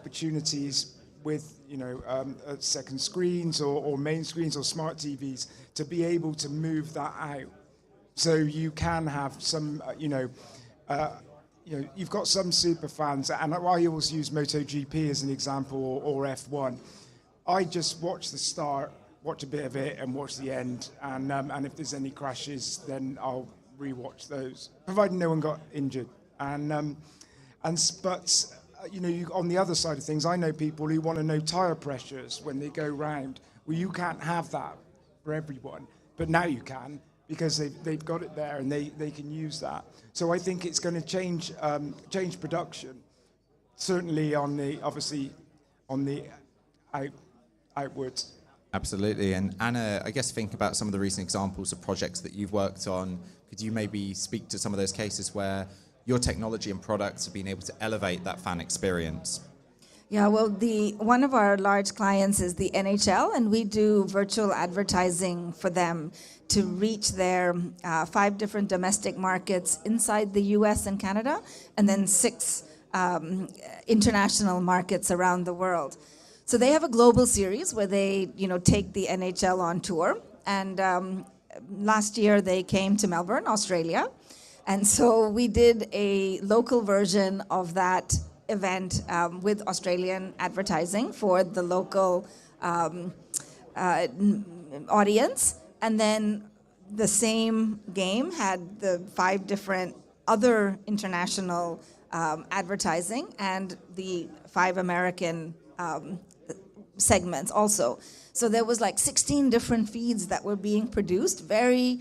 opportunities with, second screens or main screens or smart TVs to be able to move that out. So you can have some, you've got some super fans, and I always use MotoGP as an example, or F1. I just watch the start, watch a bit of it, and watch the end, and if there's any crashes, then I'll rewatch those, provided no one got injured. But on the other side of things, I know people who want to know tire pressures when they go round. Well, you can't have that for everyone, but now you can, because they've got it there and they can use that. So I think it's going to change production, certainly on the outwards. Absolutely. And Anna, I guess think about some of the recent examples of projects that you've worked on. Could you maybe speak to some of those cases where your technology and products have been able to elevate that fan experience? Yeah, well, one of our large clients is the NHL, and we do virtual advertising for them to reach their 5 different domestic markets inside the US and Canada, and then 6 international markets around the world. So they have a global series where they, take the NHL on tour. And last year they came to Melbourne, Australia. And so we did a local version of that event with Australian advertising for the local audience. And then the same game had the 5 different other international advertising and the 5 American segments also. So there was like 16 different feeds that were being produced, very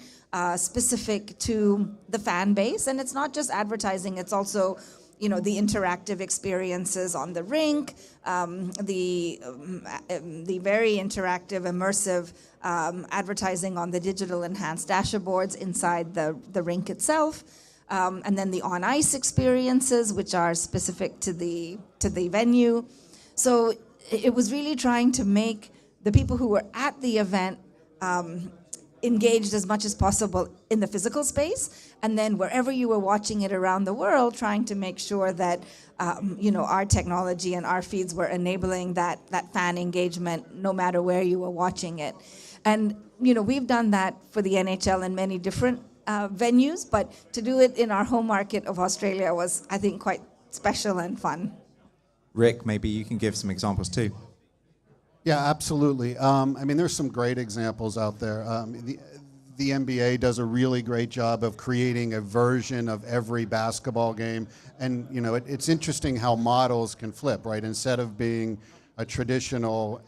specific to the fan base. And it's not just advertising, it's also, the interactive experiences on the rink, the very interactive, immersive advertising on the digital enhanced dashboards inside the rink itself. And then the on-ice experiences, which are specific to the venue. So it was really trying to make the people who were at the event engaged as much as possible in the physical space, and then wherever you were watching it around the world, trying to make sure that our technology and our feeds were enabling that fan engagement no matter where you were watching it. And we've done that for the NHL in many different venues, but to do it in our home market of Australia was, I think, quite special and fun. Rick, maybe you can give some examples too. Yeah, absolutely. There's some great examples out there. The NBA does a really great job of creating a version of every basketball game. And, it's interesting how models can flip, right? Instead of being a traditional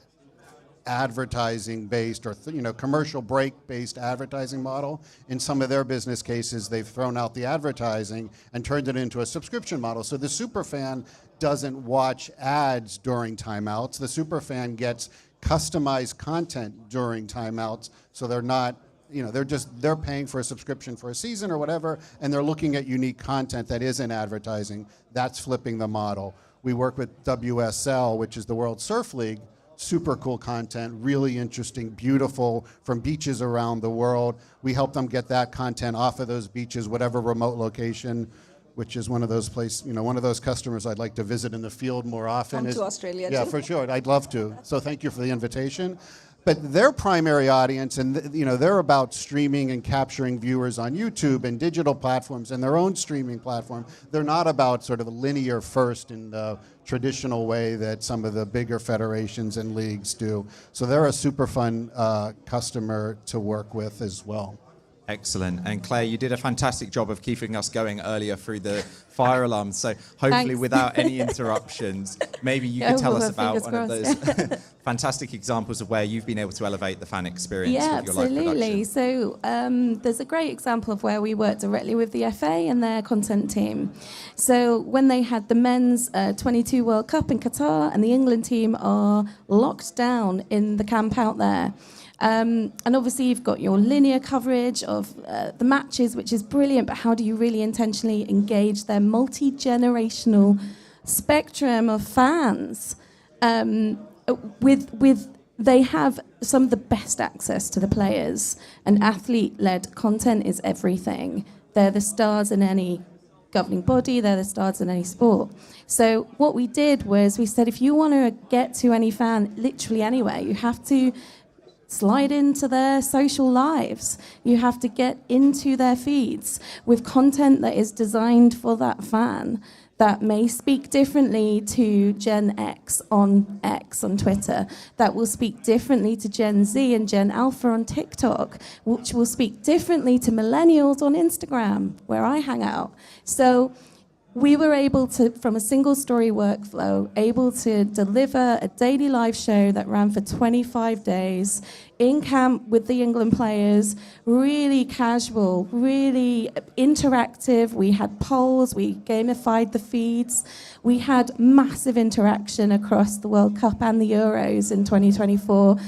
advertising-based or commercial break-based advertising model, in some of their business cases, they've thrown out the advertising and turned it into a subscription model. So the superfan doesn't watch ads during timeouts. The superfan gets customized content during timeouts, so they're not, they're paying for a subscription for a season or whatever, and they're looking at unique content that isn't advertising. That's flipping the model. We work with WSL, which is the World Surf League. Super cool content, really interesting, beautiful, from beaches around the world. We help them get that content off of those beaches, whatever remote location, which is one of those one of those customers I'd like to visit in the field more often. Come to Australia, yeah, too. for sure. I'd love to. So thank you for the invitation. But their primary audience, and they're about streaming and capturing viewers on YouTube and digital platforms and their own streaming platform. They're not about sort of a linear first in the traditional way that some of the bigger federations and leagues do. So they're a super fun customer to work with as well. Excellent. And Claire, you did a fantastic job of keeping us going earlier through the fire alarm. So hopefully Thanks. Without any interruptions, maybe you could tell us about one of those fantastic examples of where you've been able to elevate the fan experience with your live absolutely. production. So there's a great example of where we work directly with the FA and their content team. So when they had the men's 22 World Cup in Qatar, and the England team are locked down in the camp out there. And obviously you've got your linear coverage of the matches, which is brilliant, but how do you really intentionally engage their multi-generational spectrum of fans? They have some of the best access to the players, and athlete-led content is everything. They're the stars in any governing body, they're the stars in any sport. So what we did was we said, if you want to get to any fan literally anywhere, you have to slide into their social lives. You have to get into their feeds with content that is designed for that fan, that may speak differently to Gen X on Twitter, that will speak differently to Gen Z and Gen Alpha on TikTok, which will speak differently to millennials on Instagram, where I hang out. So we were able to, from a single story workflow, able to deliver a daily live show that ran for 25 days in camp with the England players, really casual, really interactive. We had polls, we gamified the feeds. We had massive interaction across the World Cup and the Euros in 2024.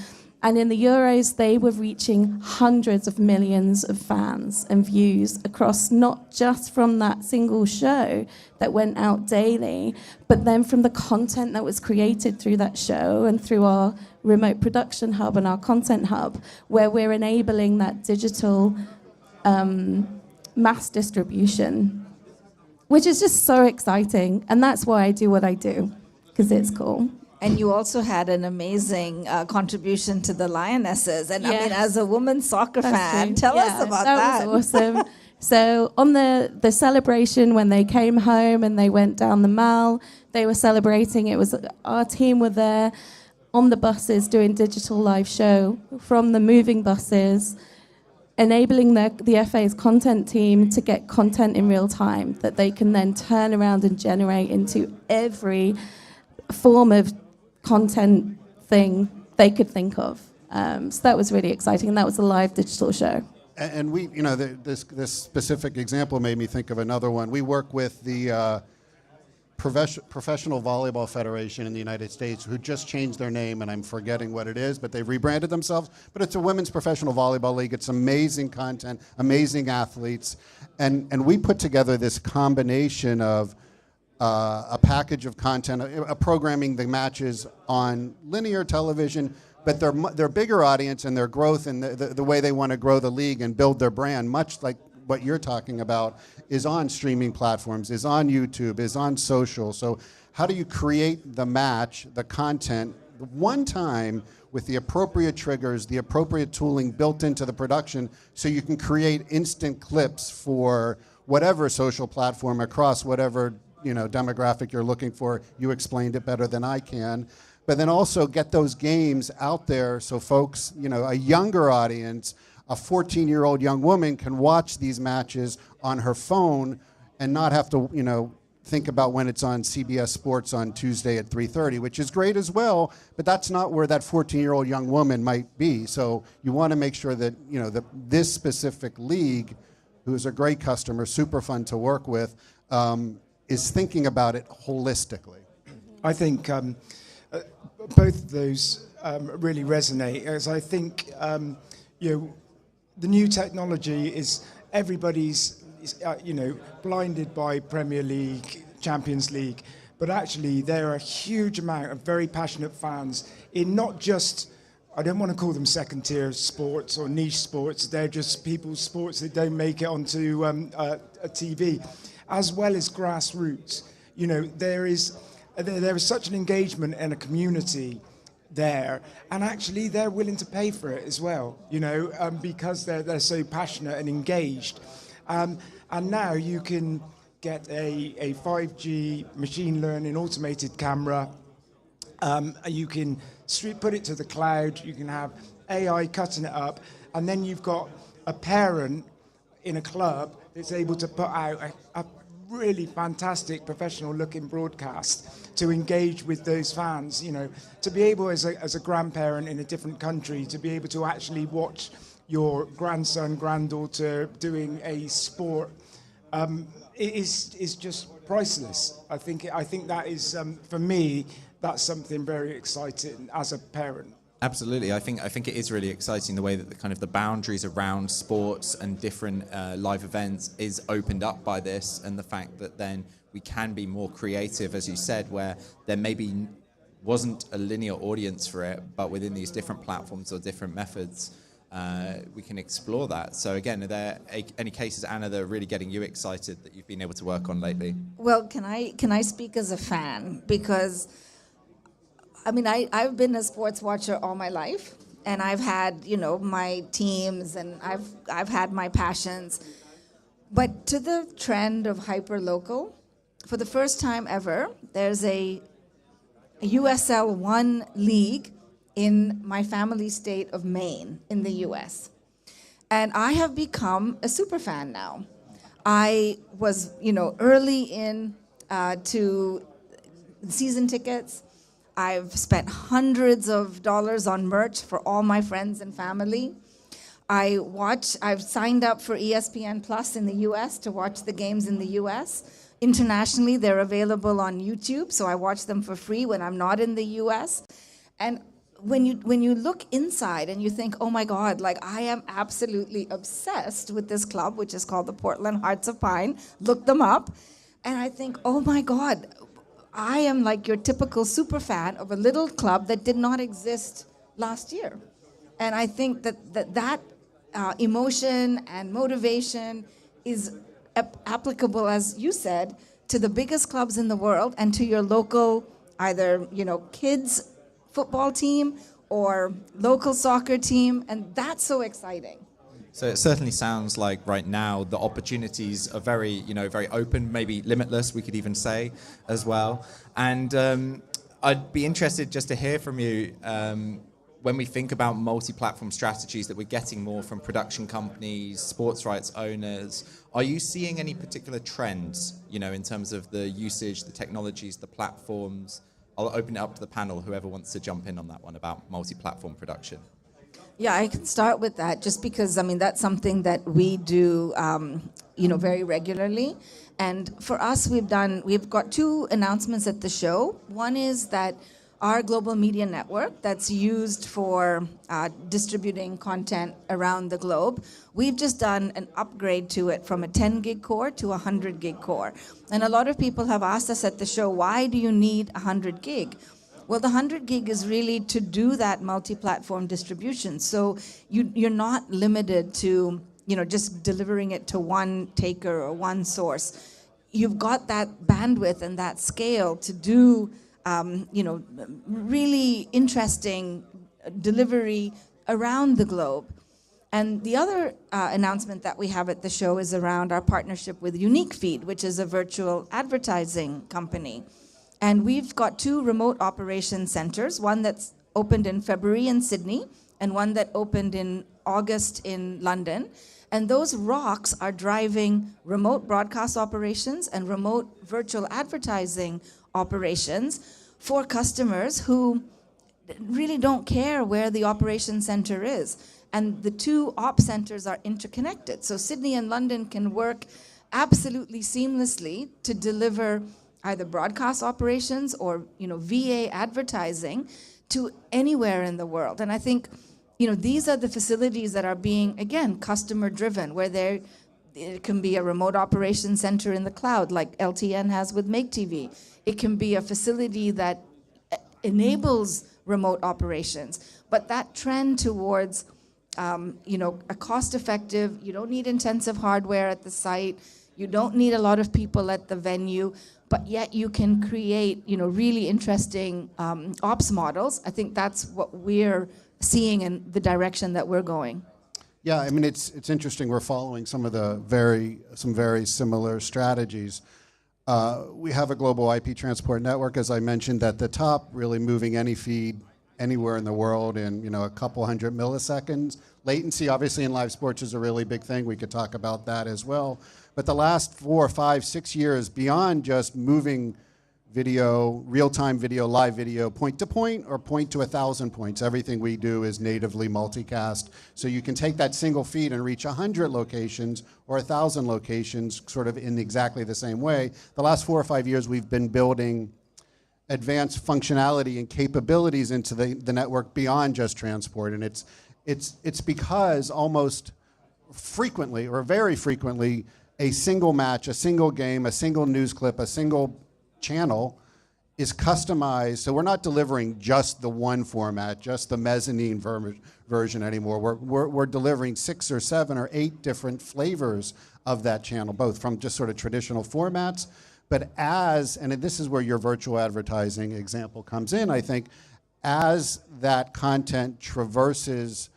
And in the Euros, they were reaching hundreds of millions of fans and views across not just from that single show that went out daily, but then from the content that was created through that show and through our remote production hub and our content hub, where we're enabling that digital mass distribution, which is just so exciting. And that's why I do what I do, because it's cool. And you also had an amazing contribution to the Lionesses. And I mean, as a women's soccer fan, tell us about that. That was awesome. So on the celebration, when they came home and they went down the Mall, they were celebrating. It was our team were there on the buses doing digital live show from the moving buses, enabling the FA's content team to get content in real time that they can then turn around and generate into every form of content thing they could think of. So that was really exciting, and that was a live digital show. And we, you know, this specific example made me think of another one. We work with the Professional Volleyball Federation in the United States, who just changed their name, and I'm forgetting what it is, but they've rebranded themselves. But it's a women's professional volleyball league. It's amazing content, amazing athletes, and we put together this combination of a package of content, programming the matches on linear television, but their bigger audience and their growth and the way they want to grow the league and build their brand, much like what you're talking about, is on streaming platforms, is on YouTube, is on social. So how do you create the match, the content, one time with the appropriate triggers, the appropriate tooling built into the production, so you can create instant clips for whatever social platform across whatever demographic you're looking for. You explained it better than I can. But then also get those games out there so folks, a younger audience, a 14-year-old young woman can watch these matches on her phone and not have to, think about when it's on CBS Sports on Tuesday at 3:30, which is great as well, but that's not where that 14-year-old young woman might be. So you want to make sure that, this specific league, who is a great customer, super fun to work with, is thinking about it holistically. I think both of those really resonate, as I think the new technology is everybody's blinded by Premier League, Champions League, but actually there are a huge amount of very passionate fans in not just, I don't want to call them second tier sports or niche sports, they're just people's sports that don't make it onto a TV, as well as grassroots. There is such an engagement and a community there, and actually they're willing to pay for it as well, because they're so passionate and engaged. And now you can get a 5G machine learning automated camera. You can put it to the cloud. You can have AI cutting it up, and then you've got a parent in a club that's able to put out a really fantastic professional looking broadcast to engage with those fans, to be able as a grandparent in a different country, to be able to actually watch your grandson, granddaughter doing a sport, is just priceless. I think that is, for me, that's something very exciting as a parent. Absolutely. I think it is really exciting the way that the boundaries around sports and different live events is opened up by this, and the fact that then we can be more creative, as you said, where there maybe wasn't a linear audience for it, but within these different platforms or different methods, we can explore that. So again, are there any cases, Anna, that are really getting you excited that you've been able to work on lately? Well, can I speak as a fan? Because I mean, I've been a sports watcher all my life, and I've had, my teams, and I've had my passions. But to the trend of hyper-local, for the first time ever, there's a USL 1 league in my family state of Maine in the US. And I have become a super fan now. I was, early in to season tickets. I've spent hundreds of dollars on merch for all my friends and family. I've signed up for ESPN Plus in the US to watch the games in the US. Internationally, they're available on YouTube, so I watch them for free when I'm not in the US. And when you look inside and you think, oh my God, like I am absolutely obsessed with this club, which is called the Portland Hearts of Pine. Look them up. And I think, oh my God, I am like your typical super fan of a little club that did not exist last year. And I think that emotion and motivation is applicable, as you said, to the biggest clubs in the world and to your local either, kids football team or local soccer team, and that's so exciting. So it certainly sounds like right now the opportunities are very, very open, maybe limitless, we could even say as well. And I'd be interested just to hear from you when we think about multi-platform strategies that we're getting more from production companies, sports rights owners. Are you seeing any particular trends, in terms of the usage, the technologies, the platforms? I'll open it up to the panel, whoever wants to jump in on that one about multi-platform production. Yeah, I can start with that just because, that's something that we do, very regularly. And for us, we've got two announcements at the show. One is that our global media network that's used for distributing content around the globe, we've just done an upgrade to it from a 10 gig core to a 100 gig core. And a lot of people have asked us at the show, why do you need 100 gig? Well, the 100 gig is really to do that multi-platform distribution. So you're not limited to, just delivering it to one taker or one source. You've got that bandwidth and that scale to do really interesting delivery around the globe. And the other announcement that we have at the show is around our partnership with Unique Feed, which is a virtual advertising company. And we've got two remote operation centers, one that's opened in February in Sydney and one that opened in August in London. And those ROCs are driving remote broadcast operations and remote virtual advertising operations for customers who really don't care where the operation center is. And the two op centers are interconnected. So Sydney and London can work absolutely seamlessly to deliver either broadcast operations or, VA advertising to anywhere in the world. And I think, these are the facilities that are being, again, customer driven, where it can be a remote operation center in the cloud, like LTN has with Make TV. It can be a facility that enables remote operations. But that trend towards, a cost-effective, you don't need intensive hardware at the site, you don't need a lot of people at the venue, but yet you can create, really interesting ops models. I think that's what we're seeing in the direction that we're going. Yeah, it's interesting. We're following some very similar strategies. We have a global IP transport network, as I mentioned, at the top, really moving any feed anywhere in the world in a couple hundred milliseconds. Latency, obviously, in live sports is a really big thing. We could talk about that as well. But the last 4, 5, 6 years, beyond just moving video, real-time video, live video, point to point or point to 1,000 points, everything we do is natively multicast. So you can take that single feed and reach 100 locations or 1,000 locations sort of in exactly the same way. The last 4 or 5 years, we've been building advanced functionality and capabilities into the network beyond just transport. And it's because almost frequently or very frequently, a single match, a single game, a single news clip, a single channel is customized. So we're not delivering just the one format, just the mezzanine version anymore. We're delivering 6 or 7 or 8 different flavors of that channel, both from just sort of traditional formats, but and this is where your virtual advertising example comes in, I think, as that content traverses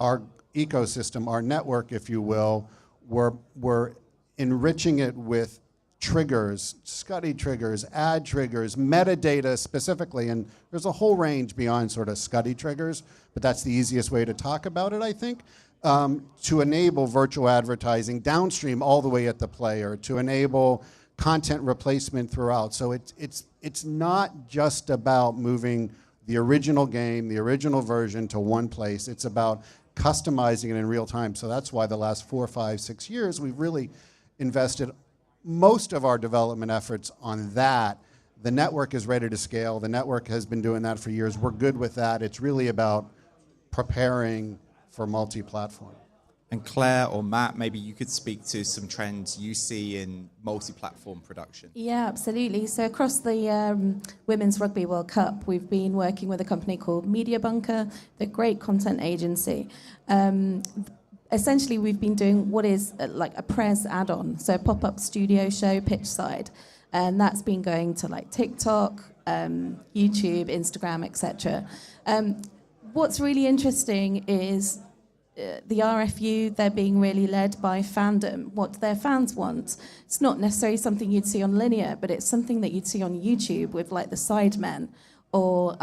our ecosystem, our network, if you will, we're enriching it with triggers, SCUDdy triggers, ad triggers, metadata specifically, and there's a whole range beyond sort of SCUDdy triggers, but that's the easiest way to talk about it, I think, to enable virtual advertising downstream all the way at the player, to enable content replacement throughout. So it's not just about moving the original game, the original version to one place. It's about customizing it in real time. So that's why the last 4, 5, 6 years, we've really invested most of our development efforts on that. The network is ready to scale. The network has been doing that for years. We're good with that. It's really about preparing for multi-platform. And Claire or Matt, maybe you could speak to some trends you see in multi-platform production. Yeah, absolutely. So across the Women's Rugby World Cup, we've been working with a company called Media Bunker, the great content agency. Essentially, we've been doing what is like a press add-on, so a pop-up studio show pitch side. And that's been going to like TikTok, YouTube, Instagram, etc. What's really interesting is the RFU, they're being really led by fandom, what their fans want. It's not necessarily something you'd see on linear, but it's something that you'd see on YouTube with like the Sidemen or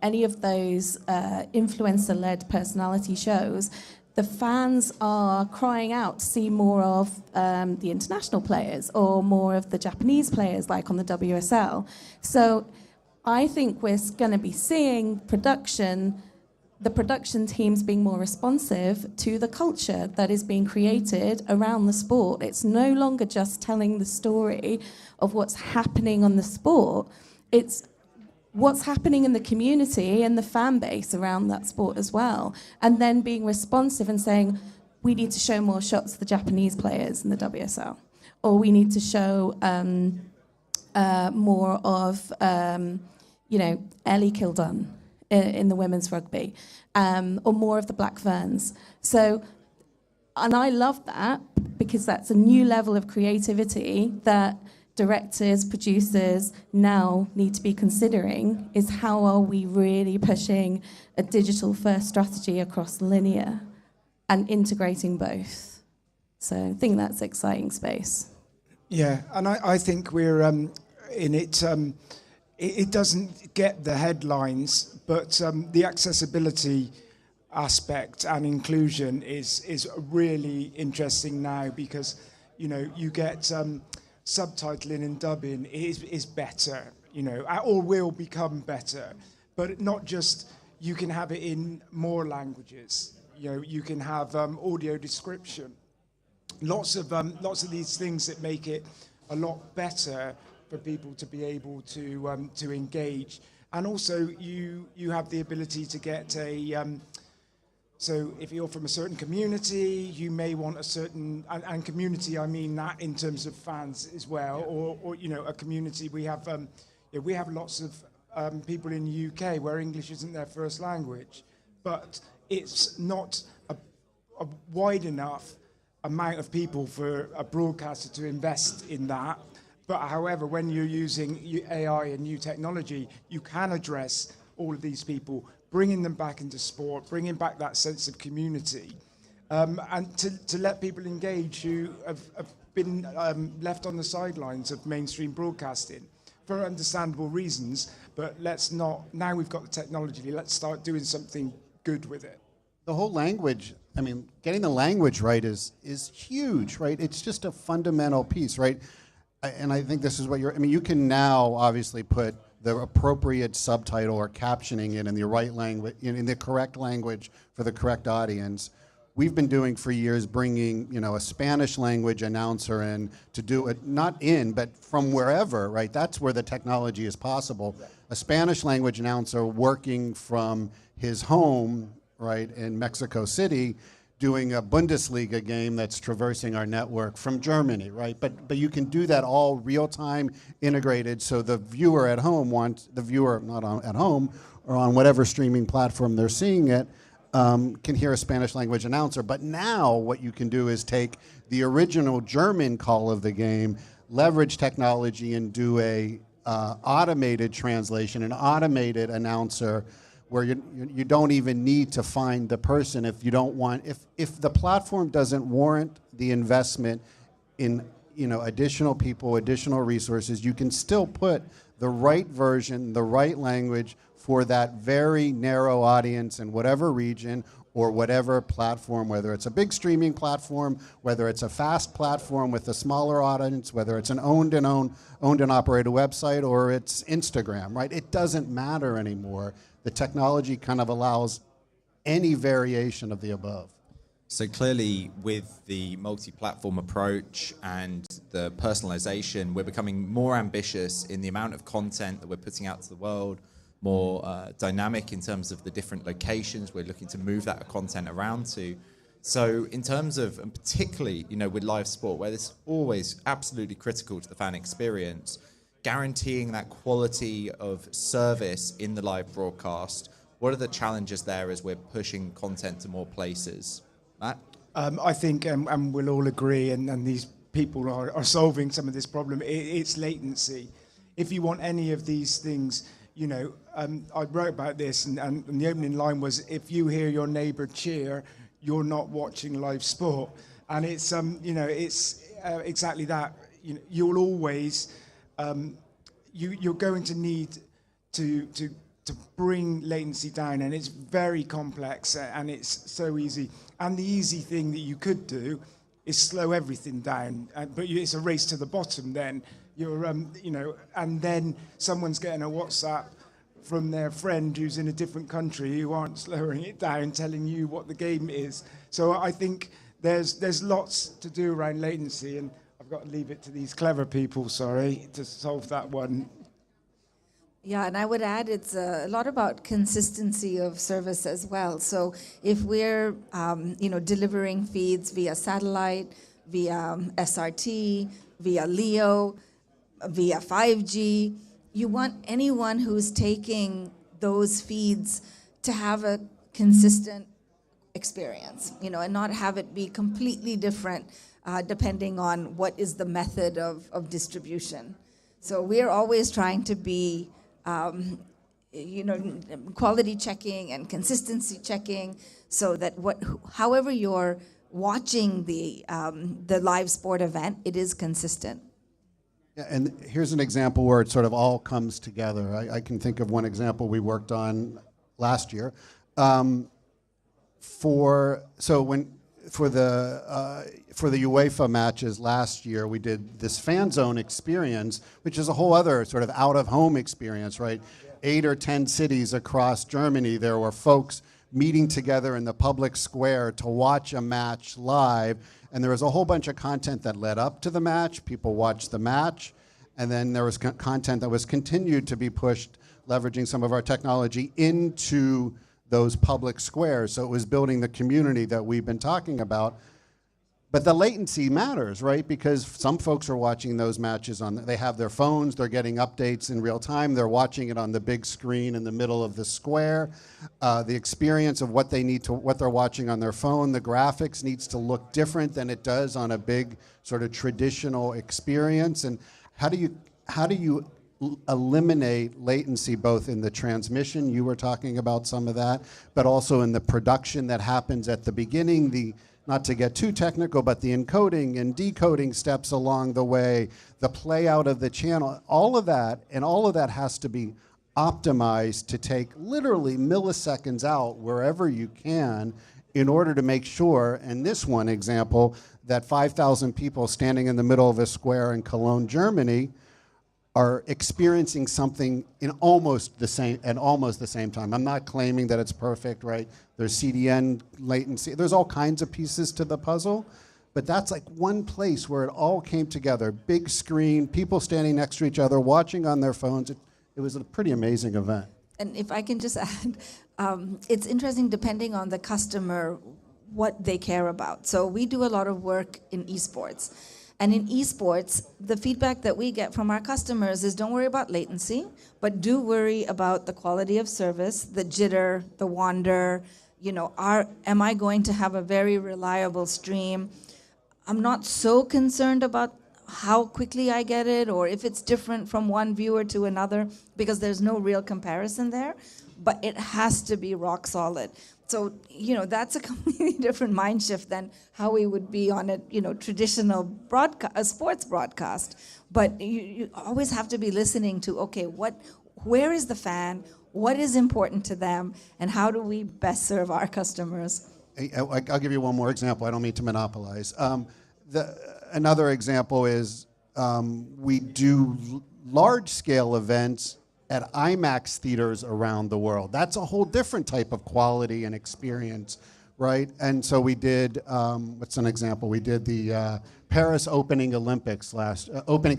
any of those influencer-led personality shows. The fans are crying out to see more of the international players or more of the Japanese players like on the WSL. So I think we're going to be seeing the production teams being more responsive to the culture that is being created around the sport. It's no longer just telling the story of what's happening on the sport. It's what's happening in the community and the fan base around that sport as well. And then being responsive and saying, we need to show more shots of the Japanese players in the WSL. Or we need to show more of, Ellie Kildun in the women's rugby, or more of the Black Ferns. So, and I love that because that's a new level of creativity that directors, producers now need to be considering, is how are we really pushing a digital-first strategy across linear and integrating both. So I think that's exciting space. Yeah, and I think we're in it. It doesn't get the headlines, but the accessibility aspect and inclusion is really interesting now because, you get subtitling and dubbing is better, or will become better. But not just, you can have it in more languages. You can have audio description. Lots of these things that make it a lot better for people to be able to engage. And also you have the ability to get so if you're from a certain community, you may want a certain, and community, I mean that in terms of fans as well, or a community. We have lots of people in the UK where English isn't their first language, but it's not a wide enough amount of people for a broadcaster to invest in that. But however, when you're using AI and new technology, you can address all of these people, bringing them back into sport, bringing back that sense of community, and to let people engage who have been left on the sidelines of mainstream broadcasting for understandable reasons. But let's not, now we've got the technology, let's start doing something good with it. The whole language, getting the language right is huge, right? It's just a fundamental piece, right? And I think this is what you can now obviously put the appropriate subtitle or captioning in the right language, in the correct language for the correct audience. We've been doing for years, bringing a Spanish language announcer in to do it, not in, but from wherever, right? That's where the technology is possible. A Spanish language announcer working from his home, right, in Mexico City, doing a Bundesliga game that's traversing our network from Germany, right? But you can do that all real-time integrated, so the viewer at home at home or on whatever streaming platform they're seeing it, can hear a Spanish language announcer. But now what you can do is take the original German call of the game, leverage technology, and do a automated translation, an automated announcer, where you don't even need to find the person if you don't want, if the platform doesn't warrant the investment in additional people, additional resources, you can still put the right version, the right language for that very narrow audience in whatever region or whatever platform, whether it's a big streaming platform, whether it's a fast platform with a smaller audience, whether it's an owned and operated website, or it's Instagram, right? It doesn't matter anymore. The technology kind of allows any variation of the above. So clearly, with the multi-platform approach and the personalization, we're becoming more ambitious in the amount of content that we're putting out to the world, more dynamic in terms of the different locations we're looking to move that content around to. So in terms of, and particularly, with live sport, where this is always absolutely critical to the fan experience, guaranteeing that quality of service in the live broadcast, what are the challenges there as we're pushing content to more places? Matt? I think, and we'll all agree, and these people are solving some of this problem, it's latency. If you want any of these things, I wrote about this, and the opening line was, if you hear your neighbor cheer, you're not watching live sport. And it's, it's exactly that. You'll always, you're going to need to bring latency down, and it's very complex, and it's so easy. And the easy thing that you could do is slow everything down, but it's a race to the bottom then. You're, and then someone's getting a WhatsApp from their friend who's in a different country who aren't slowing it down, telling you what the game is. So I think there's lots to do around latency, and I've got to leave it to these clever people, to solve that one. Yeah, and I would add it's a lot about consistency of service as well. So if we're, delivering feeds via satellite, via SRT, via LEO, via 5G, you want anyone who's taking those feeds to have a consistent experience, and not have it be completely different depending on what is the method of distribution. So we're always trying to be quality checking and consistency checking, so that however you're watching the live sport event, it is consistent. Yeah, and here's an example where it sort of all comes together. I can think of one example we worked on last year. For the UEFA matches last year, we did this fan zone experience, which is a whole other sort of out-of-home experience, right? 8 or 10 cities across Germany, there were folks meeting together in the public square to watch a match live, and there was a whole bunch of content that led up to the match. People watched the match, and then there was content that was continued to be pushed, leveraging some of our technology into those public squares. So it was building the community that we've been talking about. But the latency matters, right? Because some folks are watching those matches they have their phones, they're getting updates in real time, they're watching it on the big screen in the middle of the square. The experience of what they're watching on their phone, the graphics needs to look different than it does on a big sort of traditional experience. And how do you eliminate latency both in the transmission, you were talking about some of that, but also in the production that happens at the beginning, not to get too technical, but the encoding and decoding steps along the way, the play out of the channel, all of that has to be optimized to take literally milliseconds out wherever you can in order to make sure, in this one example, that 5,000 people standing in the middle of a square in Cologne, Germany, are experiencing something in almost the same time. I'm not claiming that it's perfect, right? There's CDN latency. There's all kinds of pieces to the puzzle, but that's like one place where it all came together. Big screen, people standing next to each other, watching on their phones. It was a pretty amazing event. And if I can just add, it's interesting depending on the customer what they care about. So we do a lot of work in esports. And in esports, the feedback that we get from our customers is don't worry about latency, but do worry about the quality of service, the jitter, the wander, am I going to have a very reliable stream? I'm not so concerned about how quickly I get it or if it's different from one viewer to another, because there's no real comparison there, but it has to be rock solid. So, that's a completely different mind shift than how we would be on a, traditional sports broadcast. But you always have to be listening to, okay, where is the fan? What is important to them? And how do we best serve our customers? I'll give you one more example. I don't mean to monopolize. Another example is we do large-scale events at IMAX theaters around the world. That's a whole different type of quality and experience, right? And so we did, what's an example? We did the Paris opening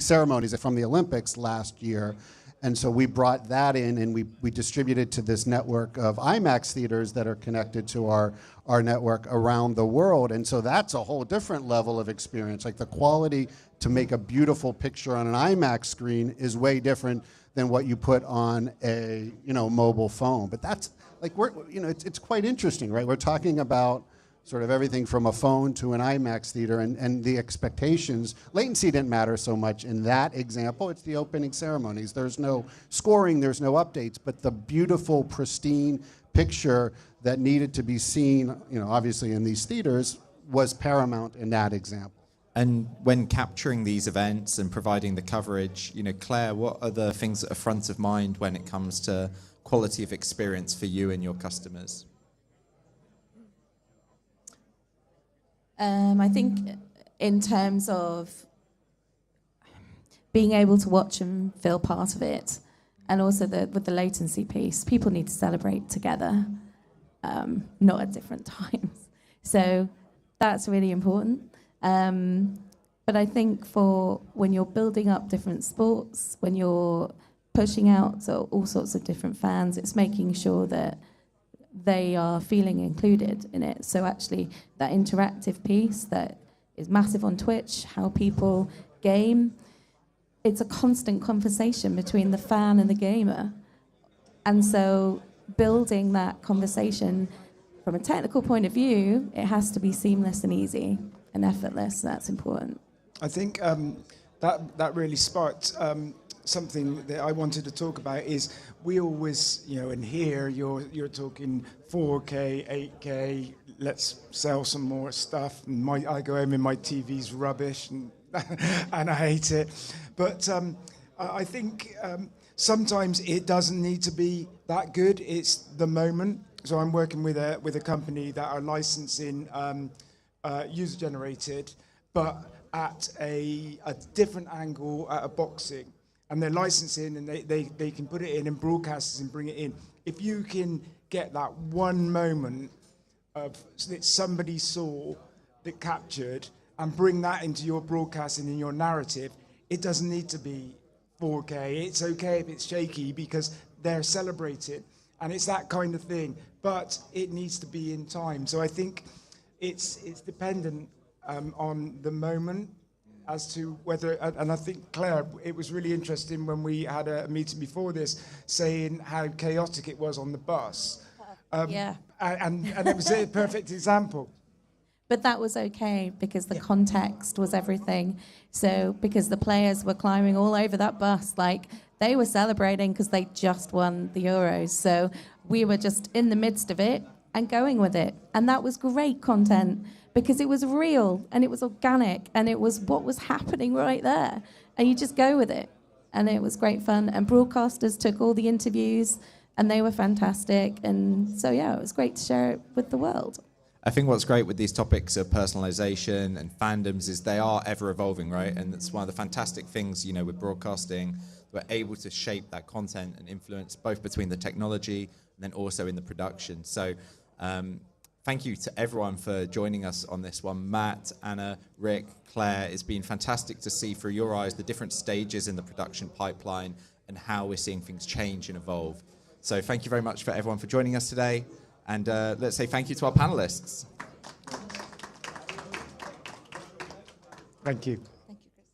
ceremonies from the Olympics last year. And so we brought that in and we distributed to this network of IMAX theaters that are connected to our network around the world. And so that's a whole different level of experience. Like the quality to make a beautiful picture on an IMAX screen is way different than what you put on a mobile phone. But that's like it's quite interesting, right? We're talking about sort of everything from a phone to an IMAX theater and the expectations. Latency didn't matter so much in that example. It's the opening ceremonies. There's no scoring, there's no updates, but the beautiful, pristine picture that needed to be seen, obviously in these theaters was paramount in that example. And when capturing these events and providing the coverage, Claire, what are the things that are front of mind when it comes to quality of experience for you and your customers? I think in terms of being able to watch and feel part of it, and also with the latency piece, people need to celebrate together, not at different times. So that's really important. But I think for when you're building up different sports, when you're pushing out all sorts of different fans, it's making sure that they are feeling included in it. So actually that interactive piece that is massive on Twitch, how people game, it's a constant conversation between the fan and the gamer. And so building that conversation from a technical point of view, it has to be seamless and easy and effortless. That's important. I think that really sparked something that I wanted to talk about is we always, in here you're talking 4K, 8K, let's sell some more stuff. And I go home and my TV's rubbish and and I hate it. But I think sometimes it doesn't need to be that good. It's the moment. So I'm working with a company that are licensing user-generated, but at a different angle at a boxing. And they're licensing and they can put it in and broadcast and bring it in. If you can get that one moment that somebody saw, that captured, and bring that into your broadcast and in your narrative, it doesn't need to be 4K. It's okay if it's shaky because they're celebrated. And it's that kind of thing. But it needs to be in time. So I think it's dependent on the moment as to whether, and I think, Claire, it was really interesting when we had a meeting before this saying how chaotic it was on the bus. Yeah. And it was a perfect example. But that was okay because the context was everything. So because the players were climbing all over that bus, like they were celebrating because they just won the Euros. So we were just in the midst of it and going with it. And that was great content because it was real and it was organic and it was what was happening right there. And you just go with it. And it was great fun. And broadcasters took all the interviews and they were fantastic. And so, yeah, it was great to share it with the world. I think what's great with these topics of personalization and fandoms is they are ever evolving, right? And it's one of the fantastic things, with broadcasting, we're able to shape that content and influence both between the technology and then also in the production. So thank you to everyone for joining us on this one. Matt, Anna, Rick, Claire, it's been fantastic to see through your eyes the different stages in the production pipeline and how we're seeing things change and evolve. So thank you very much for everyone for joining us today. And let's say thank you to our panelists. Thank you. Thank you, Chris.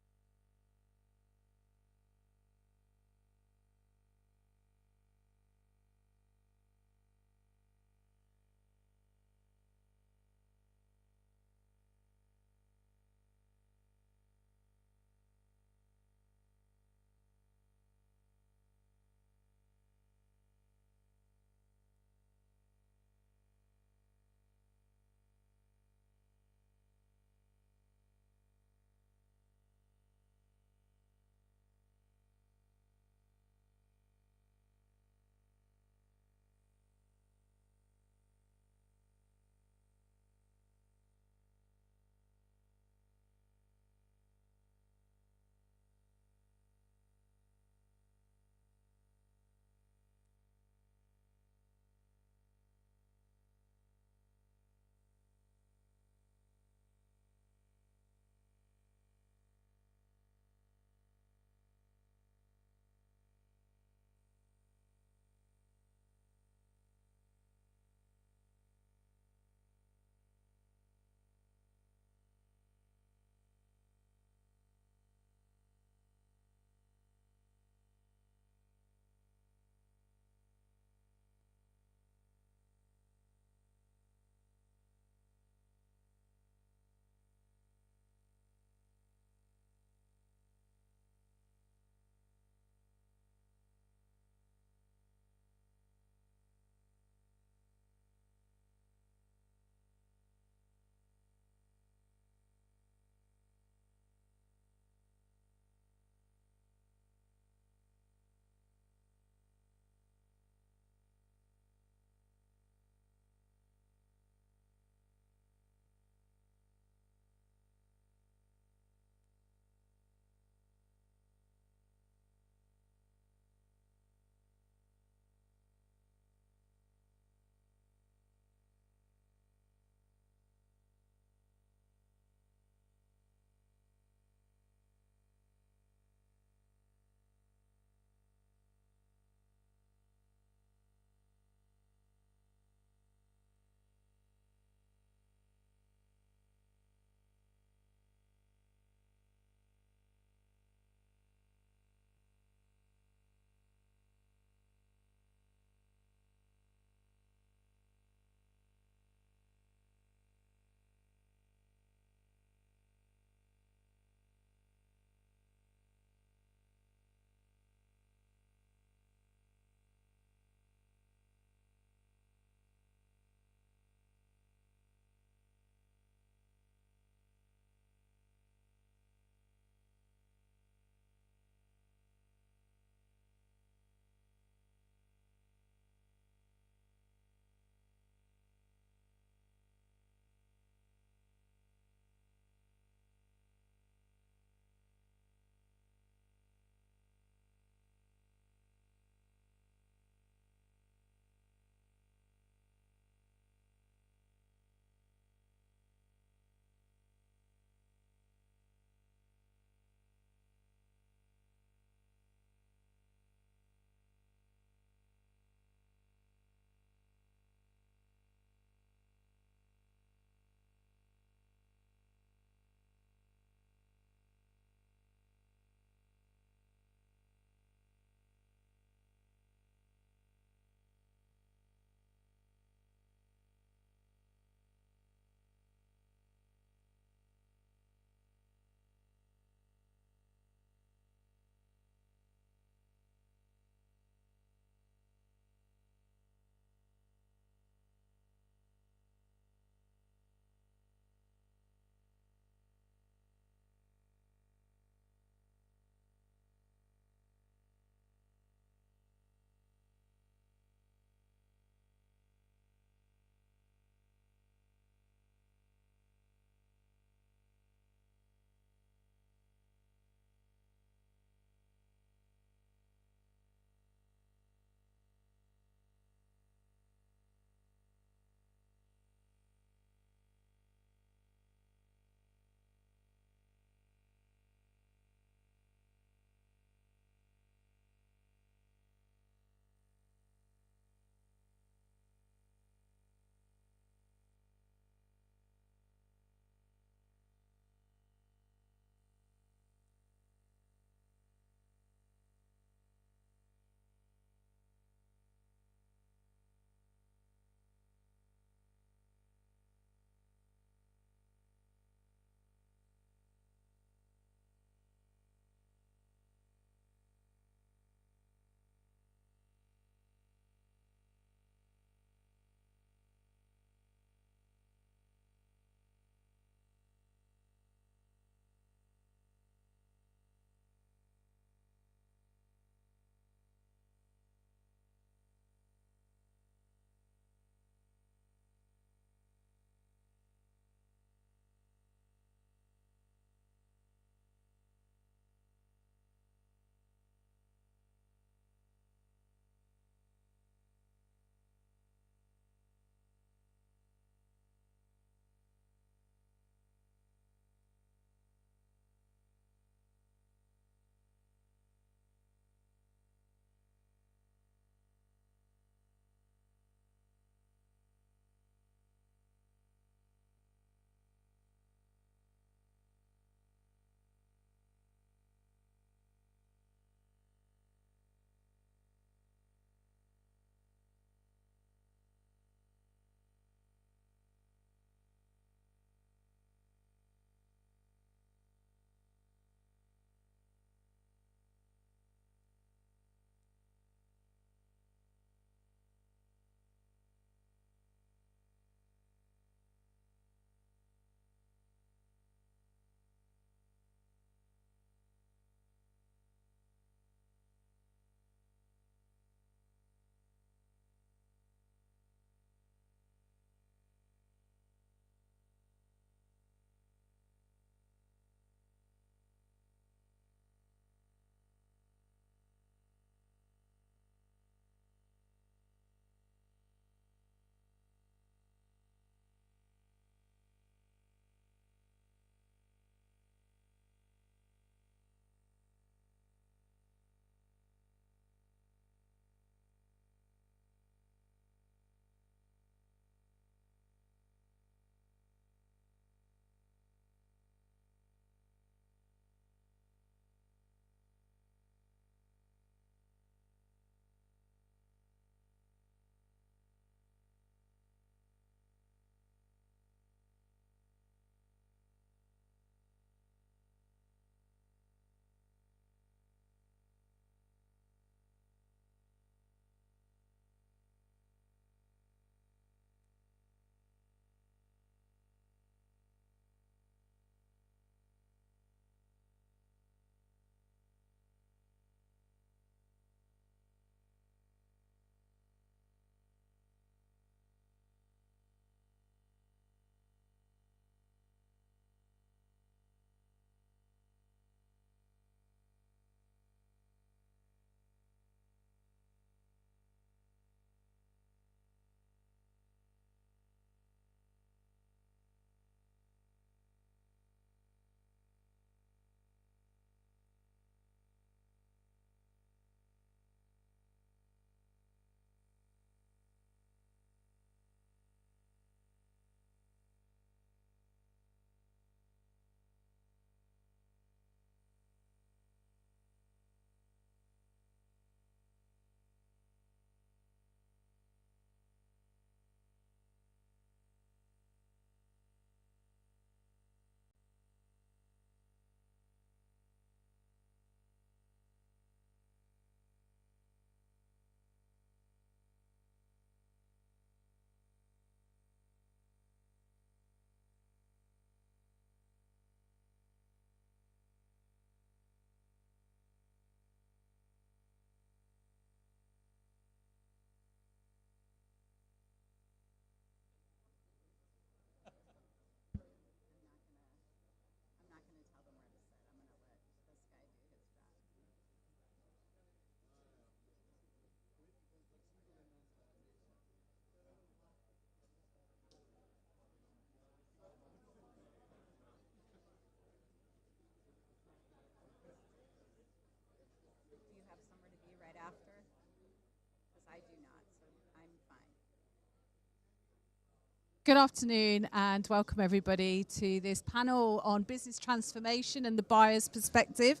Good afternoon and welcome everybody to this panel on business transformation and the buyer's perspective.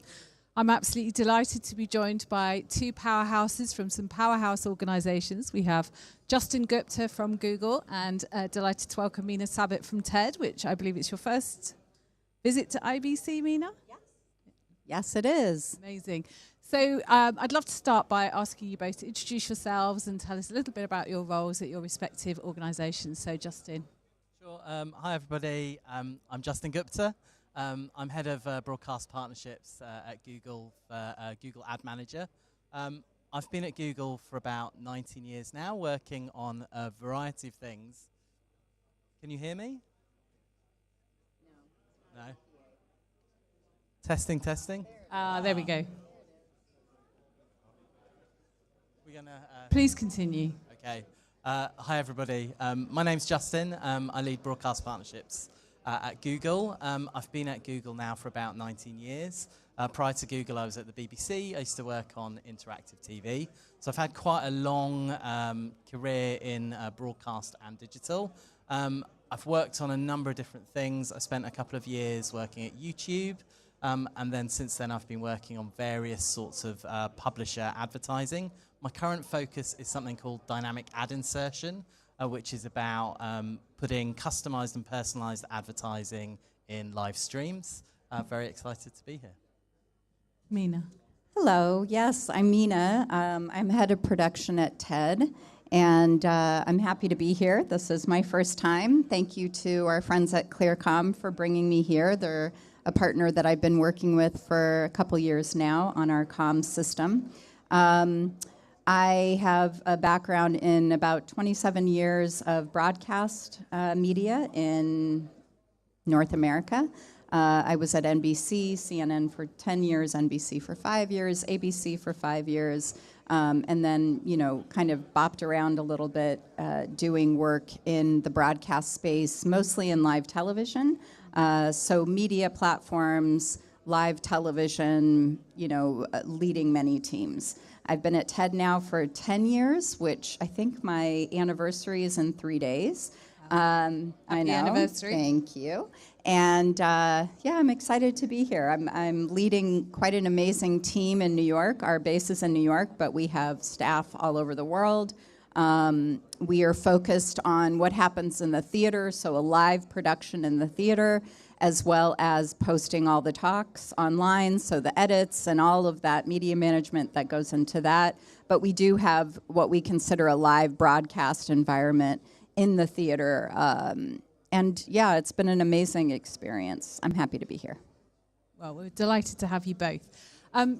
I'm absolutely delighted to be joined by two powerhouses from some powerhouse organizations. We have Justin Gupta from Google and delighted to welcome Mina Sabit from TED, which I believe is your first visit to IBC, Mina? Yes. Yes, it is. Amazing. So I'd love to start by asking you both to introduce yourselves and tell us a little bit about your roles at your respective organisations. So Justin. Sure. Hi everybody. I'm Justin Gupta. I'm head of broadcast partnerships at Google, Google Ad Manager. I've been at Google for about 19 years now, working on a variety of things. Can you hear me? No. Testing. There we go. We're gonna. Please continue. Okay. Hi everybody. My name's Justin. I lead broadcast partnerships at Google. I've been at Google now for about 19 years. Prior to Google, I was at the BBC. I used to work on interactive TV. So I've had quite a long career in broadcast and digital. I've worked on a number of different things. I spent a couple of years working at YouTube. And then since then, I've been working on various sorts of publisher advertising. My current focus is something called dynamic ad insertion, which is about putting customized and personalized advertising in live streams. Very excited to be here. Mina. Hello. Yes, I'm Mina. I'm head of production at TED, and I'm happy to be here. This is my first time. Thank you to our friends at Clearcom for bringing me here. They're a partner that I've been working with for a couple years now on our comms system. I have a background in about 27 years of broadcast media in North America. I was at NBC, CNN for 10 years, NBC for 5 years, ABC for 5 years, and then, kind of bopped around a little bit doing work in the broadcast space, mostly in live television. So media platforms, live television, leading many teams. I've been at TED now for 10 years, which I think my anniversary is in 3 days. I know. Anniversary. Thank you. And I'm excited to be here. I'm leading quite an amazing team in New York. Our base is in New York, but we have staff all over the world. We are focused on what happens in the theater, so a live production in the theater, as well as posting all the talks online, so the edits and all of that media management that goes into that. But we do have what we consider a live broadcast environment in the theater. It's been an amazing experience. I'm happy to be here. Well, we're delighted to have you both.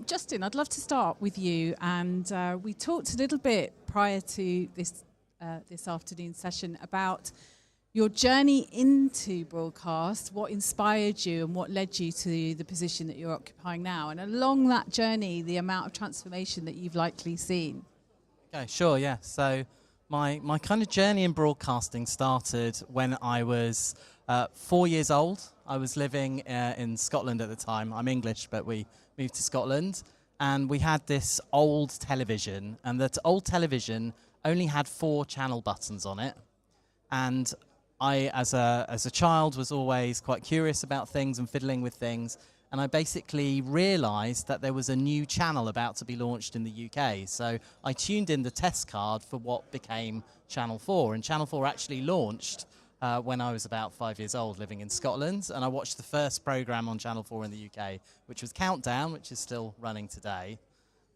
Justin, I'd love to start with you. And we talked a little bit prior to this afternoon's session about your journey into broadcast, what inspired you and what led you to the position that you're occupying now. And along that journey, the amount of transformation that you've likely seen. Okay, sure, yeah. So my kind of journey in broadcasting started when I was 4 years old. I was living in Scotland at the time. I'm English, but we moved to Scotland. And we had this old television, and that old television only had 4 channel buttons on it. And I, as a child, was always quite curious about things and fiddling with things. And I basically realized that there was a new channel about to be launched in the UK. So I tuned in the test card for what became Channel 4. And Channel 4 actually launched when I was about 5 years old, living in Scotland. And I watched the first program on Channel 4 in the UK, which was Countdown, which is still running today.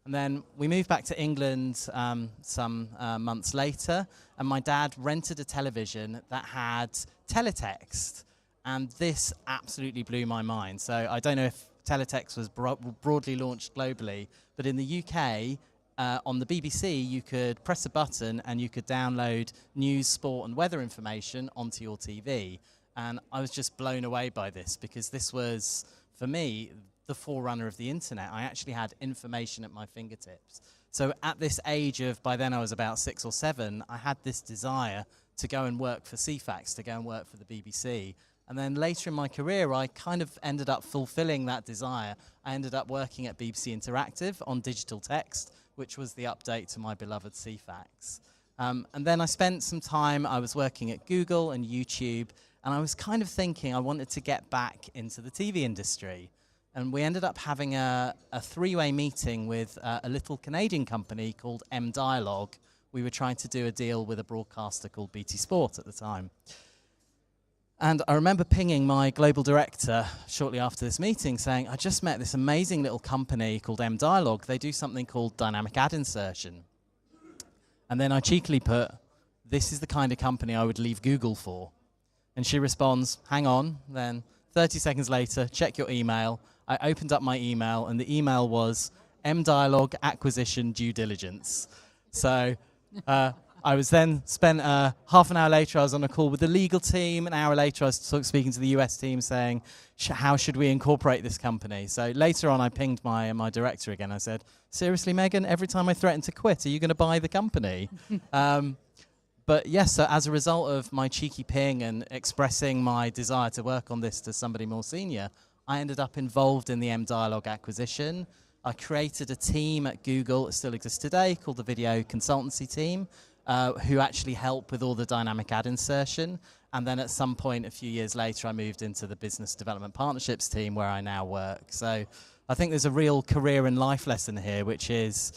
And then we moved back to England some months later, and my dad rented a television that had teletext. And this absolutely blew my mind. So I don't know if teletext was broadly launched globally, but in the UK, on the BBC, you could press a button and you could download news, sport, and weather information onto your TV. And I was just blown away by this, because this was, for me, the forerunner of the internet. I actually had information at my fingertips. So at this age of, by then I was about 6 or 7, I had this desire to go and work for CFAX, to go and work for the BBC. And then later in my career, I kind of ended up fulfilling that desire. I ended up working at BBC Interactive on digital text, which was the update to my beloved CFAX. And then I spent some time, I was working at Google and YouTube, and I was kind of thinking I wanted to get back into the TV industry. And we ended up having a three-way meeting with a little Canadian company called M Dialogue. We were trying to do a deal with a broadcaster called BT Sport at the time. And I remember pinging my global director shortly after this meeting saying, I just met this amazing little company called M Dialogue. They do something called dynamic ad insertion. And then I cheekily put, this is the kind of company I would leave Google for. And she responds, hang on. Then 30 seconds later, check your email. I opened up my email, and the email was M Dialogue acquisition due diligence. So I was then spent half an hour later, I was on a call with the legal team. An hour later, I was speaking to the US team saying, how should we incorporate this company? So later on, I pinged my director again. I said, seriously, Megan, every time I threaten to quit, are you going to buy the company? But yes, so as a result of my cheeky ping and expressing my desire to work on this to somebody more senior, I ended up involved in the M Dialogue acquisition. I created a team at Google, it still exists today, called the Video Consultancy Team, who actually help with all the dynamic ad insertion. And then at some point, a few years later, I moved into the Business Development Partnerships team where I now work. So I think there's a real career and life lesson here, which is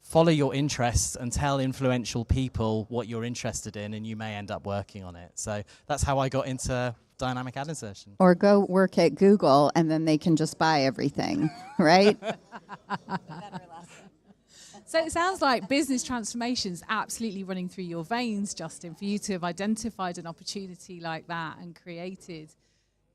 follow your interests and tell influential people what you're interested in, and you may end up working on it. So that's how I got into dynamic ad insertion. Or go work at Google, and then they can just buy everything, right? So it sounds like business transformation's absolutely running through your veins, Justin, for you to have identified an opportunity like that and created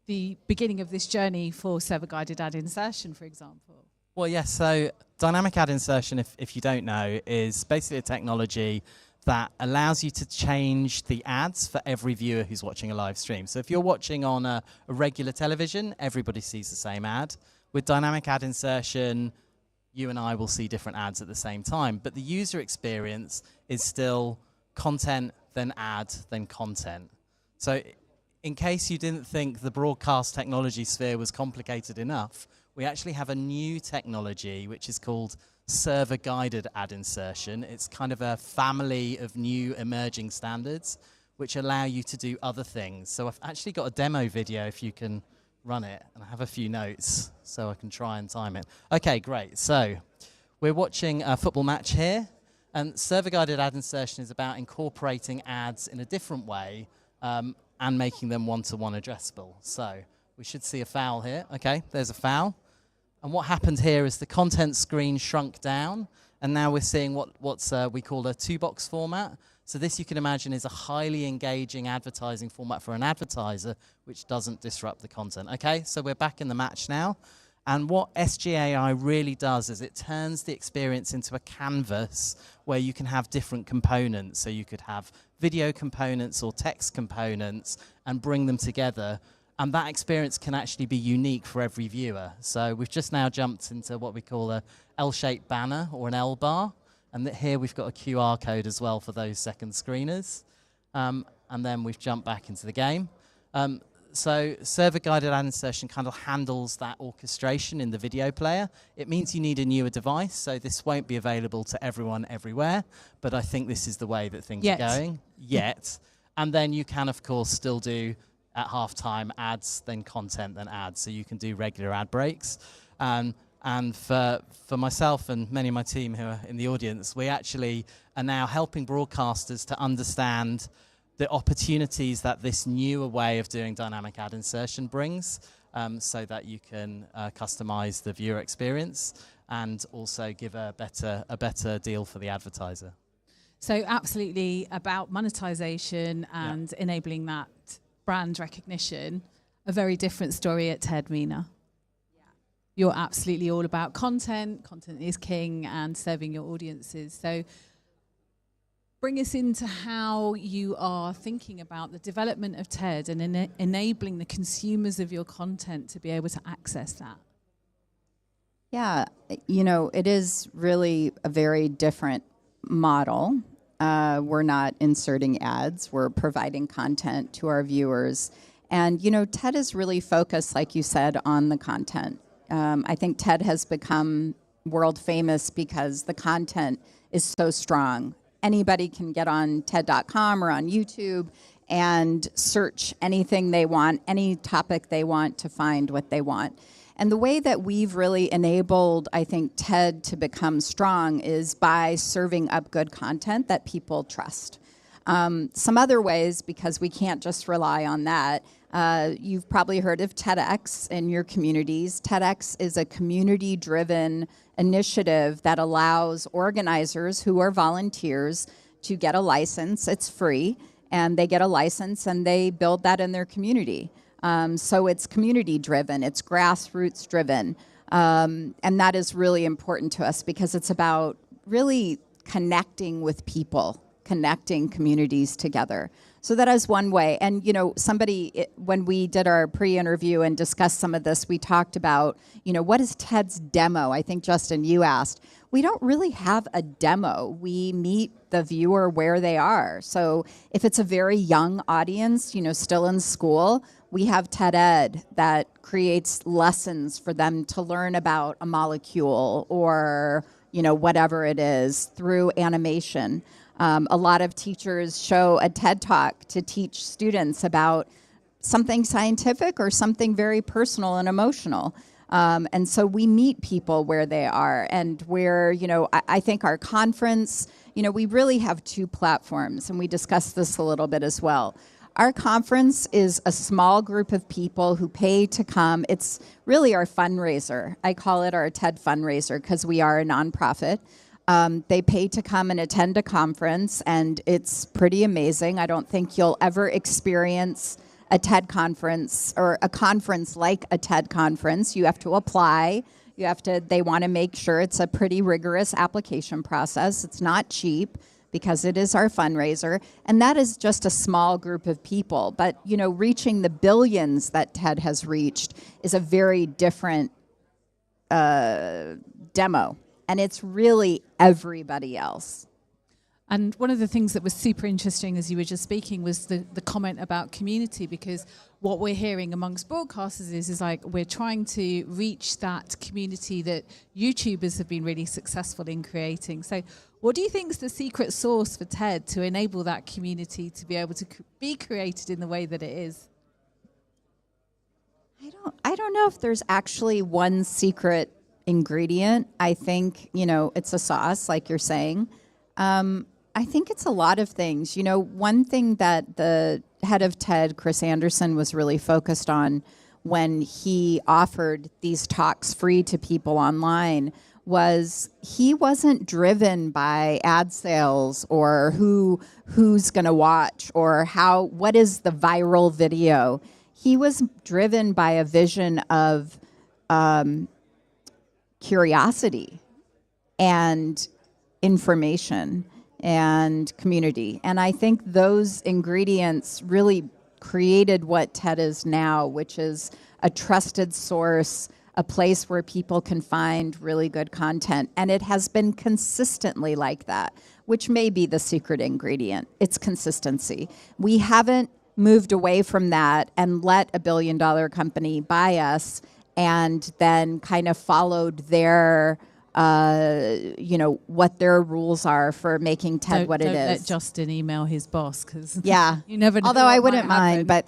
the beginning of this journey for server-guided ad insertion, for example. Well, yes, so dynamic ad insertion, if you don't know, is basically a technology that allows you to change the ads for every viewer who's watching a live stream. So if you're watching on a regular television, everybody sees the same ad. With dynamic ad insertion, you and I will see different ads at the same time, but the user experience is still content, then ad, then content. So in case you didn't think the broadcast technology sphere was complicated enough, we actually have a new technology which is called server-guided ad insertion. It's kind of a family of new emerging standards which allow you to do other things. So I've actually got a demo video if you can run it, and I have a few notes so I can try and time it. Okay, great. So we're watching a football match here, and server-guided ad insertion is about incorporating ads in a different way and making them one-to-one addressable. So we should see a foul here. Okay, there's a foul. And what happened here is the content screen shrunk down, and now we're seeing what's we call a two-box format. So this, you can imagine, is a highly engaging advertising format for an advertiser, which doesn't disrupt the content. Okay, so we're back in the match now. And what SGAI really does is it turns the experience into a canvas where you can have different components. So you could have video components or text components and bring them together. And that experience can actually be unique for every viewer. So we've just now jumped into what we call a L-shaped banner or an L-bar. And here we've got a QR code as well for those second screeners. And then we've jumped back into the game. So server-guided ad insertion kind of handles that orchestration in the video player. It means you need a newer device, so this won't be available to everyone everywhere. But I think this is the way that things are going. Yet. And then you can, of course, still do at halftime ads, then content, then ads. So you can do regular ad breaks. And for myself and many of my team who are in the audience, we actually are now helping broadcasters to understand the opportunities that this newer way of doing dynamic ad insertion brings, so that you can customize the viewer experience and also give a better deal for the advertiser. So absolutely about monetization and enabling that brand recognition. A very different story at TED, Mina. You're absolutely all about content. Content is king, and serving your audiences. So bring us into how you are thinking about the development of TED and enabling the consumers of your content to be able to access that. Yeah, you know, it is really a very different model. We're not inserting ads. We're providing content to our viewers. And, you know, TED is really focused, like you said, on the content. I think TED has become world famous because the content is so strong. anybody can get on TED.com or on YouTube and search anything they want, any topic they want, to find what they want. And the way that we've really enabled, I think, TED to become strong is by serving up good content that people trust. Some other ways, because we can't just rely on that, you've probably heard of TEDx in your communities. TEDx is a community-driven initiative that allows organizers who are volunteers to get a license. It's free, and they get a license and they build that in their community. So it's community-driven, it's grassroots-driven, and that is really important to us because it's about really connecting with people, connecting communities together. So that is one way. And, you know, when we did our pre-interview and discussed some of this, we talked about, you know, what is TED's demo? I think, Justin, you asked. We don't really have a demo. We meet the viewer where they are. So if it's a very young audience, you know, still in school, we have TED Ed that creates lessons for them to learn about a molecule or, you know, whatever it is through animation. A lot of teachers show a TED Talk to teach students about something scientific or something very personal and emotional. And so we meet people where they are, and where, you know, I think our conference, you know, we really have two platforms, and we discussed this a little bit as well. Our conference is a small group of people who pay to come. It's really our fundraiser. I call it our TED fundraiser because we are a nonprofit. They pay to come and attend a conference, and it's pretty amazing. I don't think you'll ever experience a TED conference or a conference like a TED conference. You have to apply. They want to make sure it's a pretty rigorous application process. It's not cheap because it is our fundraiser, and that is just a small group of people. But, you know, reaching the billions that TED has reached is a very different demo. And it's really everybody else. And one of the things that was super interesting as you were just speaking was the comment about community, because what we're hearing amongst broadcasters is like we're trying to reach that community that YouTubers have been really successful in creating. So what do you think is the secret sauce for TED to enable that community to be able to be created in the way that it is? I don't know if there's actually one secret ingredient. I think, you know, it's a sauce, like you're saying. I think it's a lot of things. You know, one thing that the head of TED, Chris Anderson, was really focused on when he offered these talks free to people online was he wasn't driven by ad sales or who's going to watch or what is the viral video. He was driven by a vision of curiosity and information and community. And I think those ingredients really created what TED is now, which is a trusted source, a place where people can find really good content. And it has been consistently like that, which may be the secret ingredient. It's consistency. We haven't moved away from that and let a billion-dollar company buy us and then kind of followed their you know, what their rules are for making TED what it is. Don't let Justin email his boss, because yeah, you never know. Although I wouldn't mind, but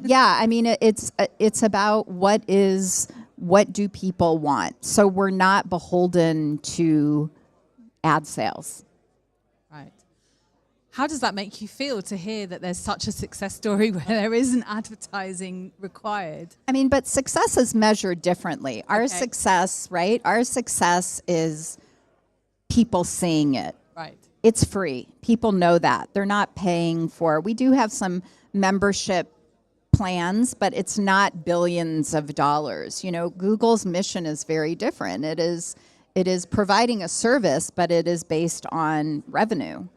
yeah, I mean, it's about what do people want. So we're not beholden to ad sales. Right. How does that make you feel to hear that there's such a success story where there isn't advertising required? I mean, but success is measured differently. Our success, right? Our success is people seeing it. Right. It's free. People know that. They're not paying for it. We do have some membership plans, but it's not billions of dollars. You know, Google's mission is very different. It is providing a service, but it is based on revenue.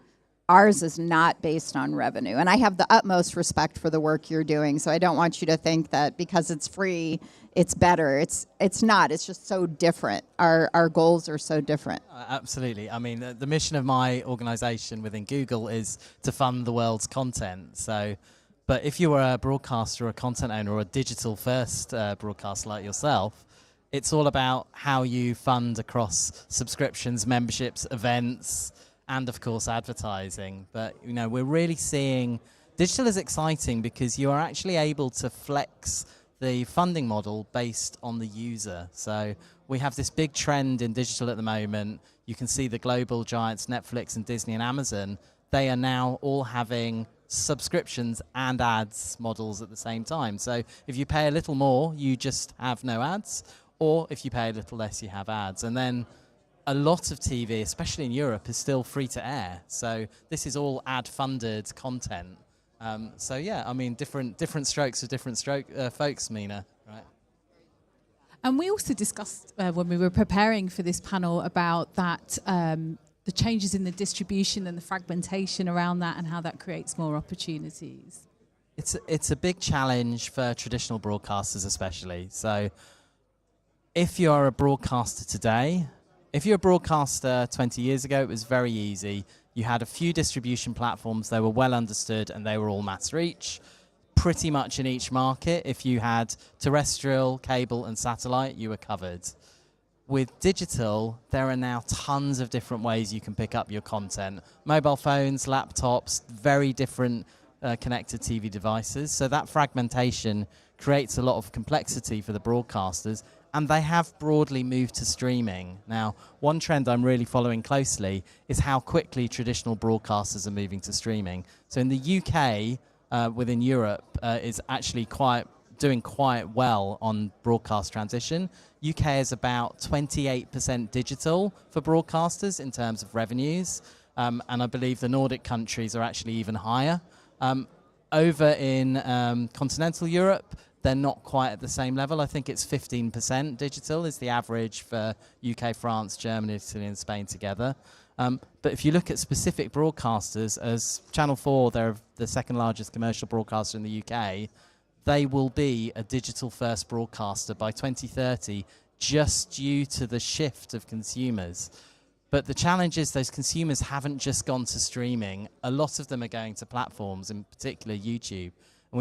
Ours is not based on revenue. And I have the utmost respect for the work you're doing, so I don't want you to think that because it's free, it's better. It's not. It's just so different. Our goals are so different. Absolutely. I mean, the mission of my organization within Google is to fund the world's content. So, but if you were a broadcaster or a content owner or a digital-first broadcaster like yourself, it's all about how you fund across subscriptions, memberships, events, and of course advertising. But we're really seeing digital is exciting because you are actually able to flex the funding model based on the user. So we have this big trend in digital at the moment. You can see the global giants, Netflix and Disney and Amazon, they are now all having subscriptions and ads models at the same time. So if you pay a little more, you just have no ads, or if you pay a little less, you have ads. And then a lot of TV, especially in Europe, is still free to air. So this is all ad-funded content. So yeah, I mean, different strokes for different folks, Mina, right? And we also discussed when we were preparing for this panel about that, the changes in the distribution and the fragmentation around that and how that creates more opportunities. It's a big challenge for traditional broadcasters especially. So if you're a broadcaster today, if you're a broadcaster 20 years ago, it was very easy. You had a few distribution platforms, they were well understood, and they were all mass reach. Pretty much in each market, if you had terrestrial, cable, and satellite, you were covered. With digital, there are now tons of different ways you can pick up your content. Mobile phones, laptops, very different connected TV devices. So that fragmentation creates a lot of complexity for the broadcasters, and they have broadly moved to streaming. Now, one trend I'm really following closely is how quickly traditional broadcasters are moving to streaming. So in the UK, within Europe, is actually doing quite well on broadcast transition. UK is about 28% digital for broadcasters in terms of revenues, and I believe the Nordic countries are actually even higher. Over in continental Europe, they're not quite at the same level. I think it's 15% digital is the average for UK, France, Germany, Italy, and Spain together. But if you look at specific broadcasters, as Channel 4, they're the second largest commercial broadcaster in the UK, they will be a digital-first broadcaster by 2030 just due to the shift of consumers. But the challenge is those consumers haven't just gone to streaming. A lot of them are going to platforms, in particular YouTube. And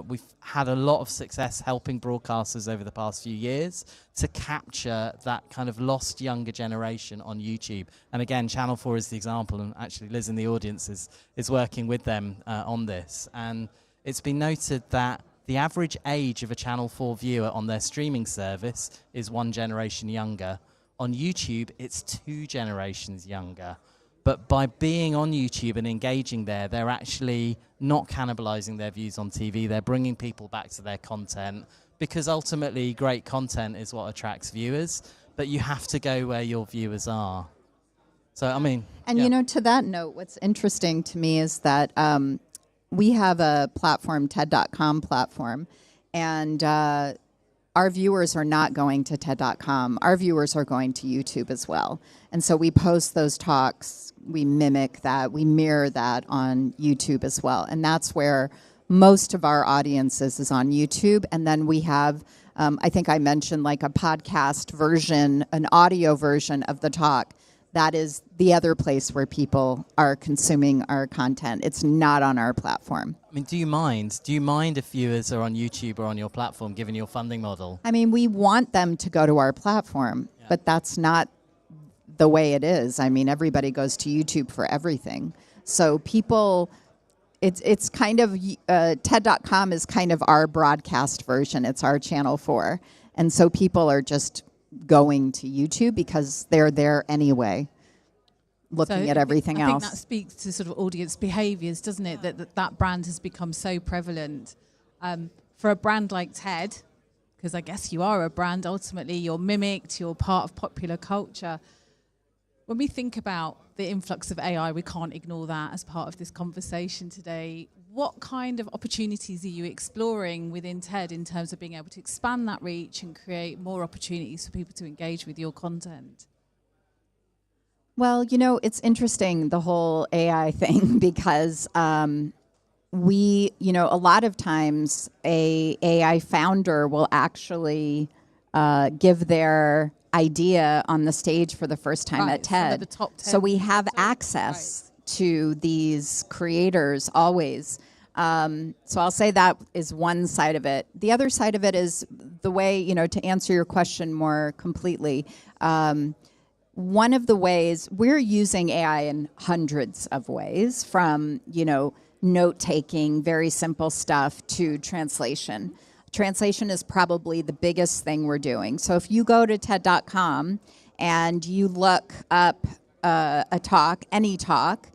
we've had a lot of success helping broadcasters over the past few years to capture that kind of lost younger generation on YouTube. And again, Channel 4 is the example, and actually Liz in the audience is working with them on this. And it's been noted that the average age of a Channel 4 viewer on their streaming service is 1 generation younger. On YouTube, it's 2 generations younger. But by being on YouTube and engaging there, they're actually not cannibalizing their views on TV. They're bringing people back to their content, because ultimately great content is what attracts viewers, but you have to go where your viewers are. So, I mean... And, yeah. to that note, what's interesting to me is that we have a platform, TED.com platform, and our viewers are not going to TED.com. Our viewers are going to YouTube as well. And so we post those talks, we mimic that, we mirror that on YouTube as well. And that's where most of our audiences is on YouTube. And then we have, I think I mentioned like a podcast version, an audio version of the talk. That is the other place where people are consuming our content. It's not on our platform. I mean, do you mind? Do you mind if viewers are on YouTube or on your platform, given your funding model? I mean, we want them to go to our platform, but that's not the way it is. I mean, everybody goes to YouTube for everything. So people, it's kind of, TED.com is kind of our broadcast version. It's our Channel 4. And so people are just going to YouTube because they're there anyway, looking at everything else. I think that speaks to sort of audience behaviors, doesn't it? That brand has become so prevalent. For a brand like TED, because I guess you are a brand, ultimately you're mimicked, you're part of popular culture. When we think about the influx of AI, we can't ignore that as part of this conversation today. What kind of opportunities are you exploring within TED in terms of being able to expand that reach and create more opportunities for people to engage with your content? Well, it's interesting, the whole AI thing, because we, a lot of times a AI founder will actually give their idea on the stage for the first time at TED. The top 10 so we have access to these creators always. So I'll say that is one side of it. The other side of it is the way, to answer your question more completely, one of the ways we're using AI in hundreds of ways, from, note taking, very simple stuff, to translation. Translation is probably the biggest thing we're doing. So if you go to TED.com and you look up a talk, any talk,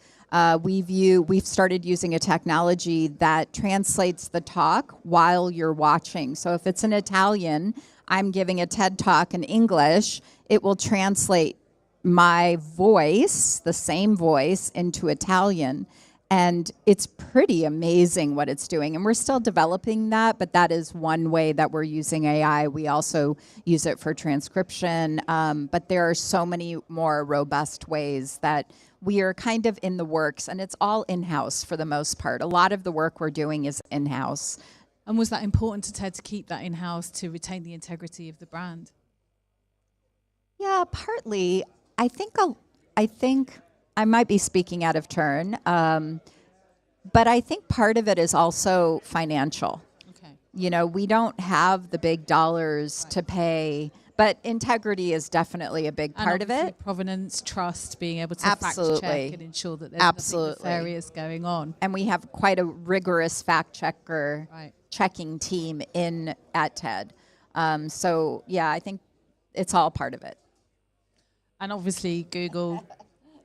we've started using a technology that translates the talk while you're watching. So if it's in Italian, I'm giving a TED talk in English, it will translate my voice, the same voice, into Italian. And it's pretty amazing what it's doing. And we're still developing that, but that is one way that we're using AI. We also use it for transcription. But there are so many more robust ways that we are kind of in the works. And it's all in-house for the most part. A lot of the work we're doing is in-house. And was that important to Ted to keep that in-house to retain the integrity of the brand? Yeah, partly. I think I might be speaking out of turn, but I think part of it is also financial. Okay. We don't have the big dollars to pay, but integrity is definitely a big part of it. Provenance, trust, being able to Absolutely. fact check and ensure that there's nothing nefarious going on. And we have quite a rigorous fact checker Right. checking team at TED. So yeah, I think it's all part of it. And obviously Google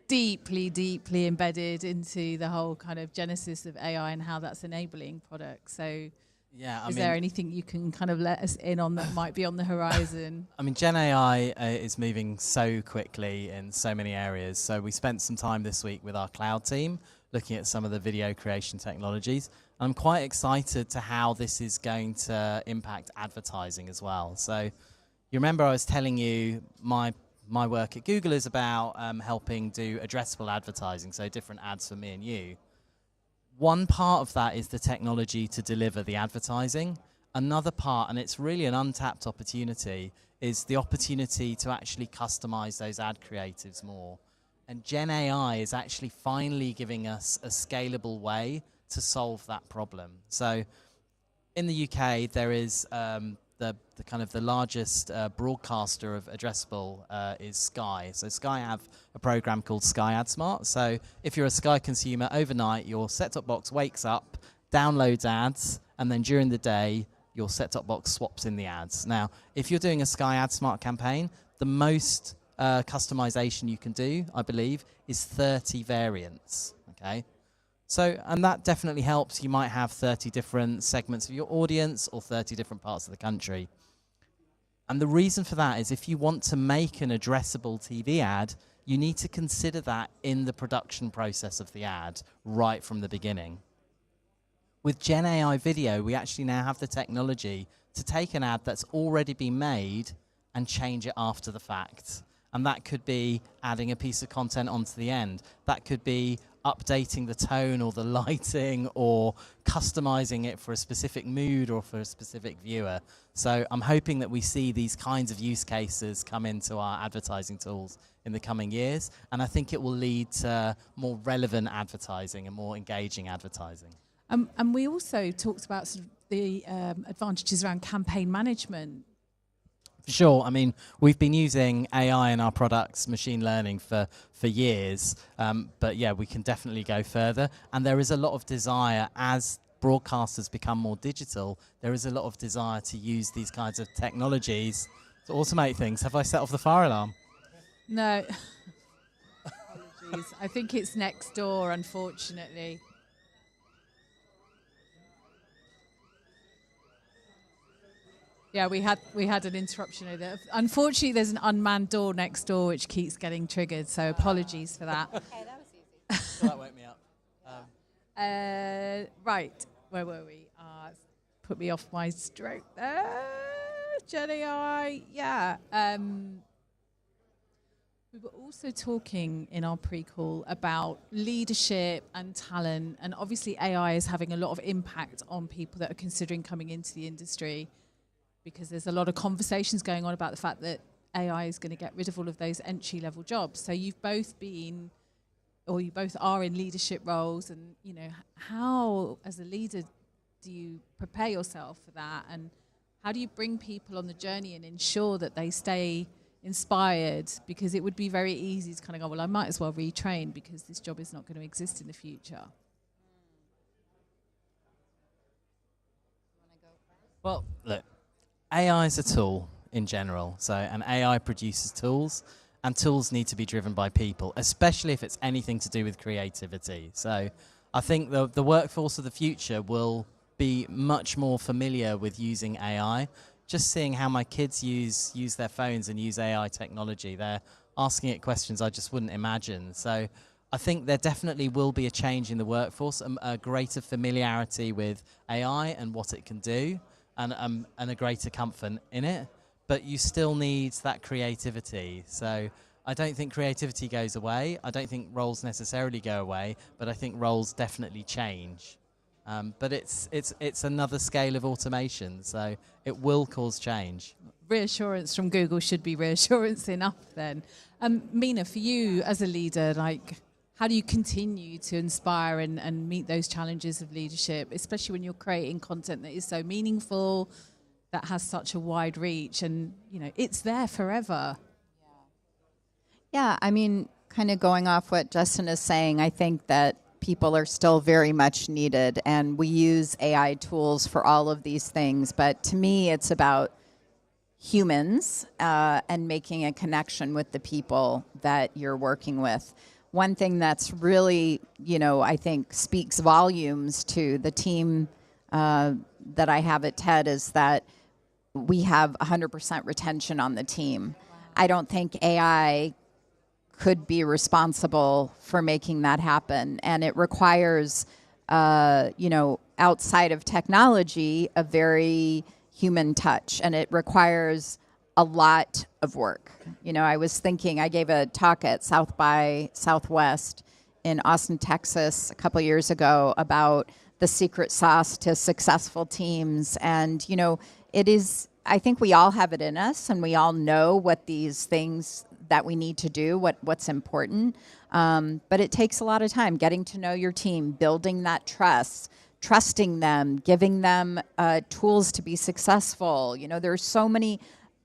deeply, deeply embedded into the whole kind of genesis of AI and how that's enabling products. So Yeah, is there anything you can kind of let us in on that might be on the horizon? I mean, Gen AI is moving so quickly in so many areas. So we spent some time this week with our cloud team looking at some of the video creation technologies. I'm quite excited to how this is going to impact advertising as well. So you remember I was telling you my work at Google is about helping do addressable advertising, so different ads for me and you. One part of that is the technology to deliver the advertising. Another part, and it's really an untapped opportunity, is the opportunity to actually customize those ad creatives more. And Gen AI is actually finally giving us a scalable way to solve that problem. So in the UK, there is the kind of the largest broadcaster of addressable is Sky. So Sky have a program called Sky AdSmart. So if you're a Sky consumer, overnight your set-top box wakes up, downloads ads, and then during the day your set-top box swaps in the ads. Now, if you're doing a Sky AdSmart campaign, the most customization you can do, I believe, is 30 variants. Okay. So, and that definitely helps. You might have 30 different segments of your audience or 30 different parts of the country. And the reason for that is if you want to make an addressable TV ad, you need to consider that in the production process of the ad right from the beginning. With Gen AI video, we actually now have the technology to take an ad that's already been made and change it after the fact. And that could be adding a piece of content onto the end. That could be updating the tone or the lighting or customizing it for a specific mood or for a specific viewer. So I'm hoping that we see these kinds of use cases come into our advertising tools in the coming years. And I think it will lead to more relevant advertising and more engaging advertising. And we also talked about sort of the advantages around campaign management. For sure. I mean, we've been using AI in our products, machine learning for years. But yeah, we can definitely go further. And there is a lot of desire as broadcasters become more digital. There is a lot of desire to use these kinds of technologies to automate things. Have I set off the fire alarm? No. Apologies. I think it's next door, unfortunately. Yeah, we had an interruption over there. Unfortunately, there's an unmanned door next door which keeps getting triggered, so apologies for that. Okay, that was easy. So that woke me up. Right, where were we? Put me off my stroke there. Gen AI, yeah. We were also talking in our pre-call about leadership and talent, and obviously AI is having a lot of impact on people that are considering coming into the industry, because there's a lot of conversations going on about the fact that AI is going to get rid of all of those entry-level jobs. So you've both been, or you both are in leadership roles, and you know, how as a leader do you prepare yourself for that, and how do you bring people on the journey and ensure that they stay inspired, because it would be very easy to kind of go, well, I might as well retrain because this job is not going to exist in the future. Well, look, AI is a tool in general. So, and AI produces tools, and tools need to be driven by people, especially if it's anything to do with creativity. So I think the workforce of the future will be much more familiar with using AI. Just seeing how my kids use their phones and use AI technology, they're asking it questions I just wouldn't imagine. So I think there definitely will be a change in the workforce, a greater familiarity with AI and what it can do, and a greater comfort in it. But you still need that creativity. So I don't think creativity goes away. I don't think roles necessarily go away, but I think roles definitely change. But it's another scale of automation, so it will cause change. Reassurance from Google should be reassurance enough then. Mina, for you as a leader, like, how do you continue to inspire and meet those challenges of leadership, especially when you're creating content that is so meaningful, that has such a wide reach, and it's there forever? Yeah, I mean, kind of going off what Justin is saying, I think that people are still very much needed, and we use AI tools for all of these things. But to me, it's about humans and making a connection with the people that you're working with. One thing that's really, I think speaks volumes to the team that I have at TED is that we have 100% retention on the team. I don't think AI could be responsible for making that happen. And it requires, outside of technology, a very human touch. And it requires a lot of work. I was thinking, I gave a talk at South by Southwest in Austin, Texas a couple years ago about the secret sauce to successful teams. And, it is, I think we all have it in us, and we all know what these things that we need to do, what's important. But it takes a lot of time getting to know your team, building that trust, trusting them, giving them tools to be successful. There's so many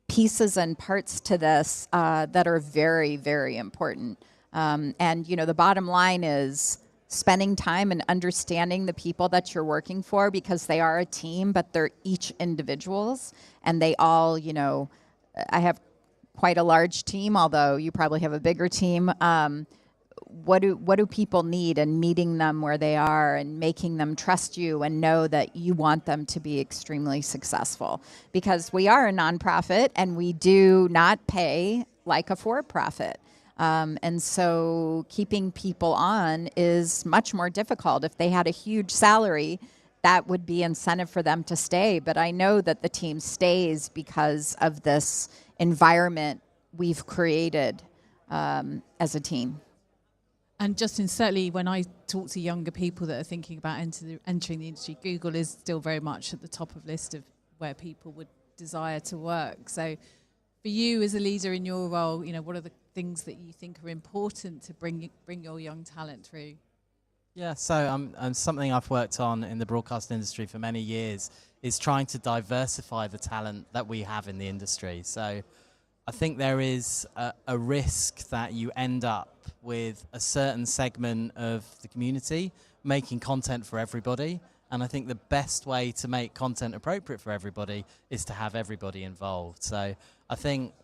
pieces and parts to this that are very, very important. And the bottom line is spending time and understanding the people that you're working for, because they are a team, but they're each individuals, and they all, I have quite a large team, although you probably have a bigger team. What do people need, and meeting them where they are and making them trust you and know that you want them to be extremely successful, because we are a nonprofit and we do not pay like a for-profit. And so keeping people on is much more difficult. If they had a huge salary, that would be incentive for them to stay. But I know that the team stays because of this environment we've created as a team. And Justin, certainly when I talk to younger people that are thinking about entering the industry, Google is still very much at the top of list of where people would desire to work. So for you as a leader in your role, what are the things that you think are important to bring your young talent through? Yeah, so something I've worked on in the broadcast industry for many years is trying to diversify the talent that we have in the industry. So I think there is a risk that you end up with a certain segment of the community making content for everybody. And I think the best way to make content appropriate for everybody is to have everybody involved. So I think,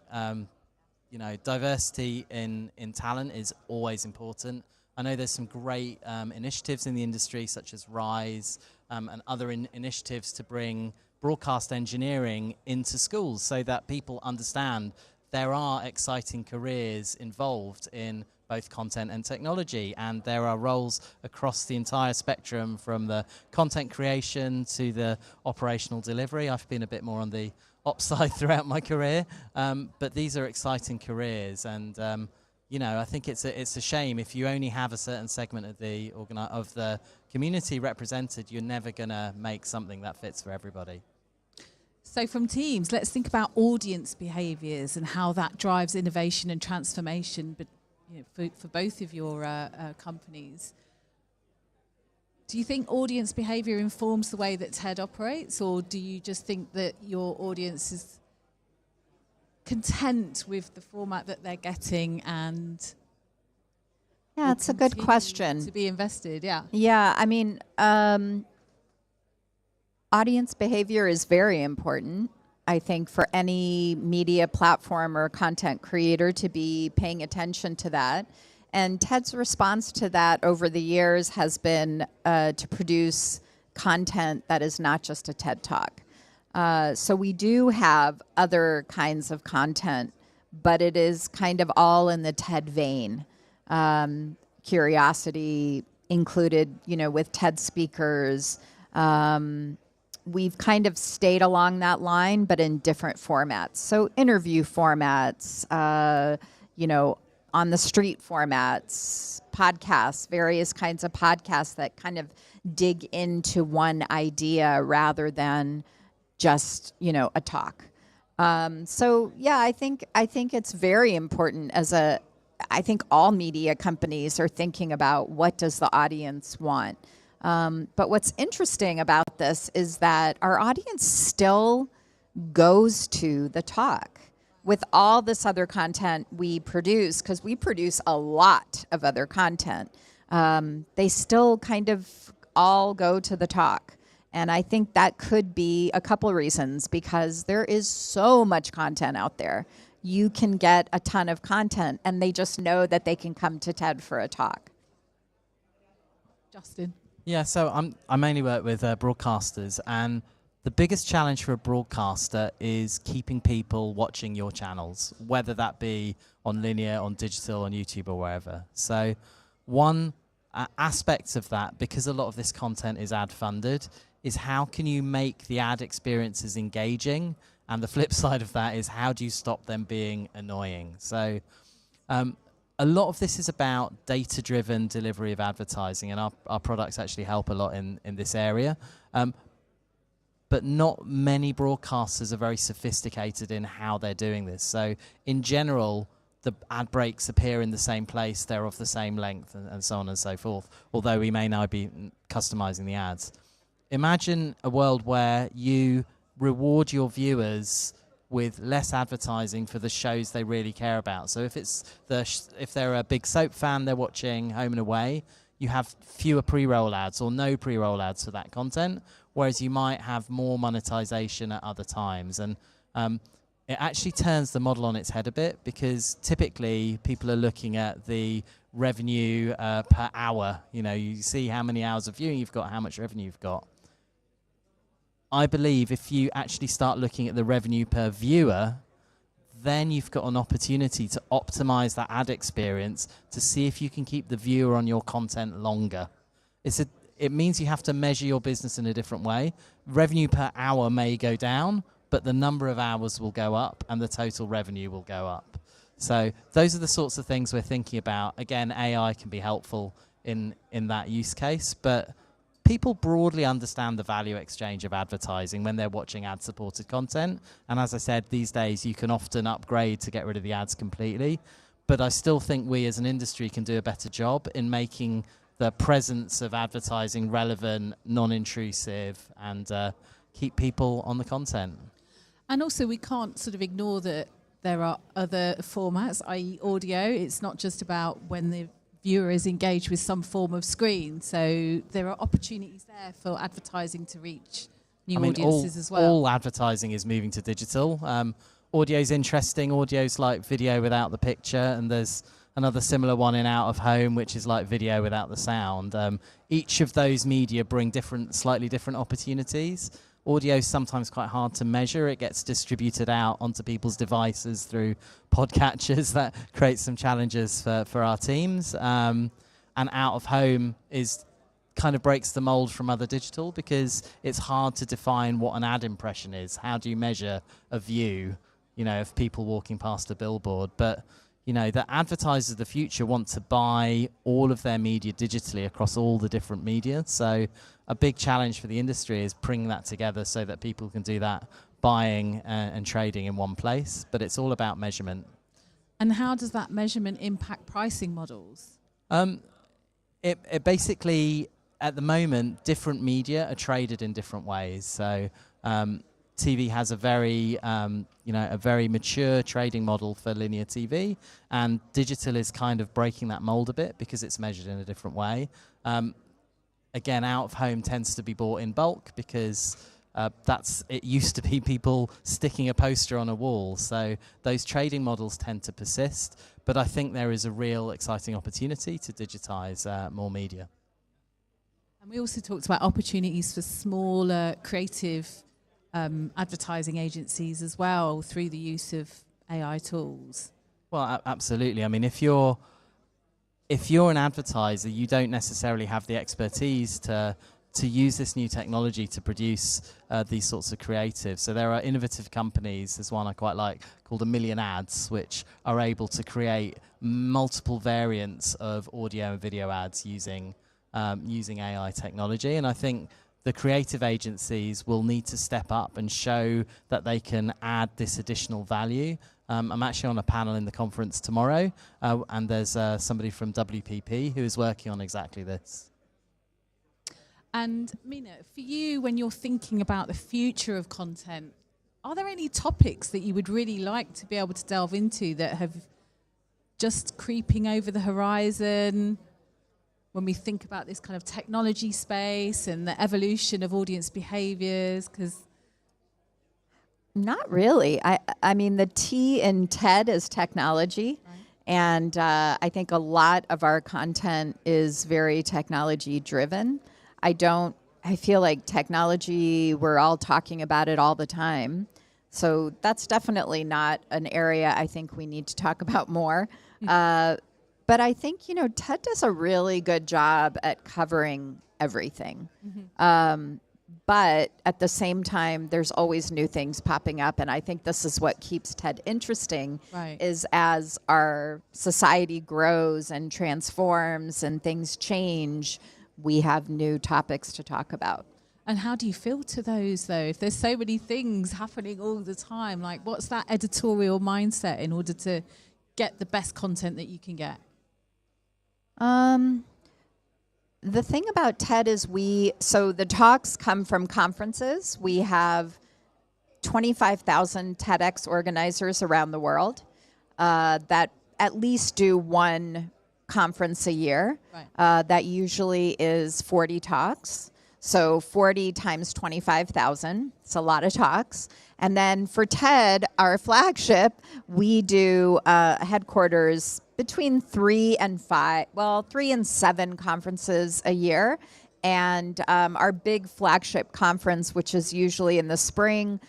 diversity in talent is always important. I know there's some great initiatives in the industry, such as RISE and other initiatives to bring broadcast engineering into schools so that people understand there are exciting careers involved in both content and technology, and there are roles across the entire spectrum, from the content creation to the operational delivery. I've been a bit more on the ops side throughout my career, but these are exciting careers, and I think it's a shame if you only have a certain segment of the community represented, you're never going to make something that fits for everybody. So from teams, let's think about audience behaviours and how that drives innovation and transformation, but for both of your companies. Do you think audience behaviour informs the way that TED operates, or do you just think that your audience is content with the format that they're getting and Yeah, will it's a good continue question. to be invested? Yeah. Yeah, I mean, audience behavior is very important, I think, for any media platform or content creator to be paying attention to that. And TED's response to that over the years has been to produce content that is not just a TED Talk. So we do have other kinds of content, but it is kind of all in the TED vein. Curiosity included, with TED speakers. We've kind of stayed along that line, but in different formats. So interview formats, on the street formats, podcasts, various kinds of podcasts that kind of dig into one idea rather than just, a talk. So yeah, I think it's very important I think all media companies are thinking about what does the audience want. But what's interesting about this is that our audience still goes to the talk with all this other content we produce, because we produce a lot of other content. They still kind of all go to the talk. And I think that could be a couple of reasons, because there is so much content out there. You can get a ton of content, and they just know that they can come to TED for a talk. Justin. Yeah, so I mainly work with broadcasters, and the biggest challenge for a broadcaster is keeping people watching your channels, whether that be on linear, on digital, on YouTube, or wherever. So one aspect of that, because a lot of this content is ad-funded, is how can you make the ad experiences engaging? And the flip side of that is how do you stop them being annoying? So a lot of this is about data-driven delivery of advertising, and our products actually help a lot in this area. But not many broadcasters are very sophisticated in how they're doing this. So in general, the ad breaks appear in the same place, they're of the same length, and so on and so forth, although we may now be customizing the ads. Imagine a world where you reward your viewers with less advertising for the shows they really care about. So if they're a big soap fan, they're watching Home and Away, you have fewer pre-roll ads or no pre-roll ads for that content, whereas you might have more monetization at other times. And it actually turns the model on its head a bit, because typically people are looking at the revenue per hour. You see how many hours of viewing you've got, how much revenue you've got. I believe if you actually start looking at the revenue per viewer, then you've got an opportunity to optimize that ad experience to see if you can keep the viewer on your content longer. It means you have to measure your business in a different way. Revenue per hour may go down, but the number of hours will go up and the total revenue will go up. So those are the sorts of things we're thinking about. Again, AI can be helpful in that use case, but people broadly understand the value exchange of advertising when they're watching ad-supported content. And as I said, these days you can often upgrade to get rid of the ads completely. But I still think we as an industry can do a better job in making the presence of advertising relevant, non-intrusive, and keep people on the content. And also we can't sort of ignore that there are other formats, i.e. audio. It's not just about when the viewer is engaged with some form of screen. So there are opportunities there for advertising to reach new audiences as well. All advertising is moving to digital. Audio's interesting. Audio's like video without the picture, and there's another similar one in out of home, which is like video without the sound. Each of those media bring slightly different opportunities. Audio is sometimes quite hard to measure. It gets distributed out onto people's devices through podcatchers. That creates some challenges for our teams. And out of home kind of breaks the mold from other digital, because it's hard to define what an ad impression is. How do you measure a view, of people walking past a billboard? But the advertisers of the future want to buy all of their media digitally across all the different media. So a big challenge for the industry is bringing that together so that people can do that buying and trading in one place. But it's all about measurement. And how does that measurement impact pricing models? It basically, at the moment, different media are traded in different ways. So TV has a very, a very mature trading model for linear TV, and digital is kind of breaking that mold a bit because it's measured in a different way. Again, out of home tends to be bought in bulk because it used to be people sticking a poster on a wall. So those trading models tend to persist, but I think there is a real exciting opportunity to digitize more media. And we also talked about opportunities for smaller creative advertising agencies as well through the use of AI tools. Well, absolutely. I mean, if you're an advertiser, you don't necessarily have the expertise to use this new technology to produce these sorts of creatives. So there are innovative companies, there's one I quite like called A Million Ads, which are able to create multiple variants of audio and video ads using AI technology. And I think the creative agencies will need to step up and show that they can add this additional value. I'm actually on a panel in the conference tomorrow, and there's somebody from WPP who is working on exactly this. And Mina, for you, when you're thinking about the future of content, are there any topics that you would really like to be able to delve into that have just creeping over the horizon when we think about this kind of technology space and the evolution of audience behaviors? Because not really. I mean, the T in TED is technology. Right. And I think a lot of our content is very technology driven. I feel like technology, we're all talking about it all the time. So that's definitely not an area I think we need to talk about more. But I think, TED does a really good job at covering everything. Mm-hmm. But at the same time, there's always new things popping up. And I think this is what keeps TED interesting, right, is as our society grows and transforms and things change, we have new topics to talk about. And how do you filter those, though? If there's so many things happening all the time, like what's that editorial mindset in order to get the best content that you can get? The thing about TED is so the talks come from conferences. We have 25,000 TEDx organizers around the world that at least do one conference a year. Right. That usually is 40 talks. So 40 times 25,000, it's a lot of talks. And then for TED, our flagship, we do headquarters between 3 and 7 conferences a year. And our big flagship conference, which is usually in the spring,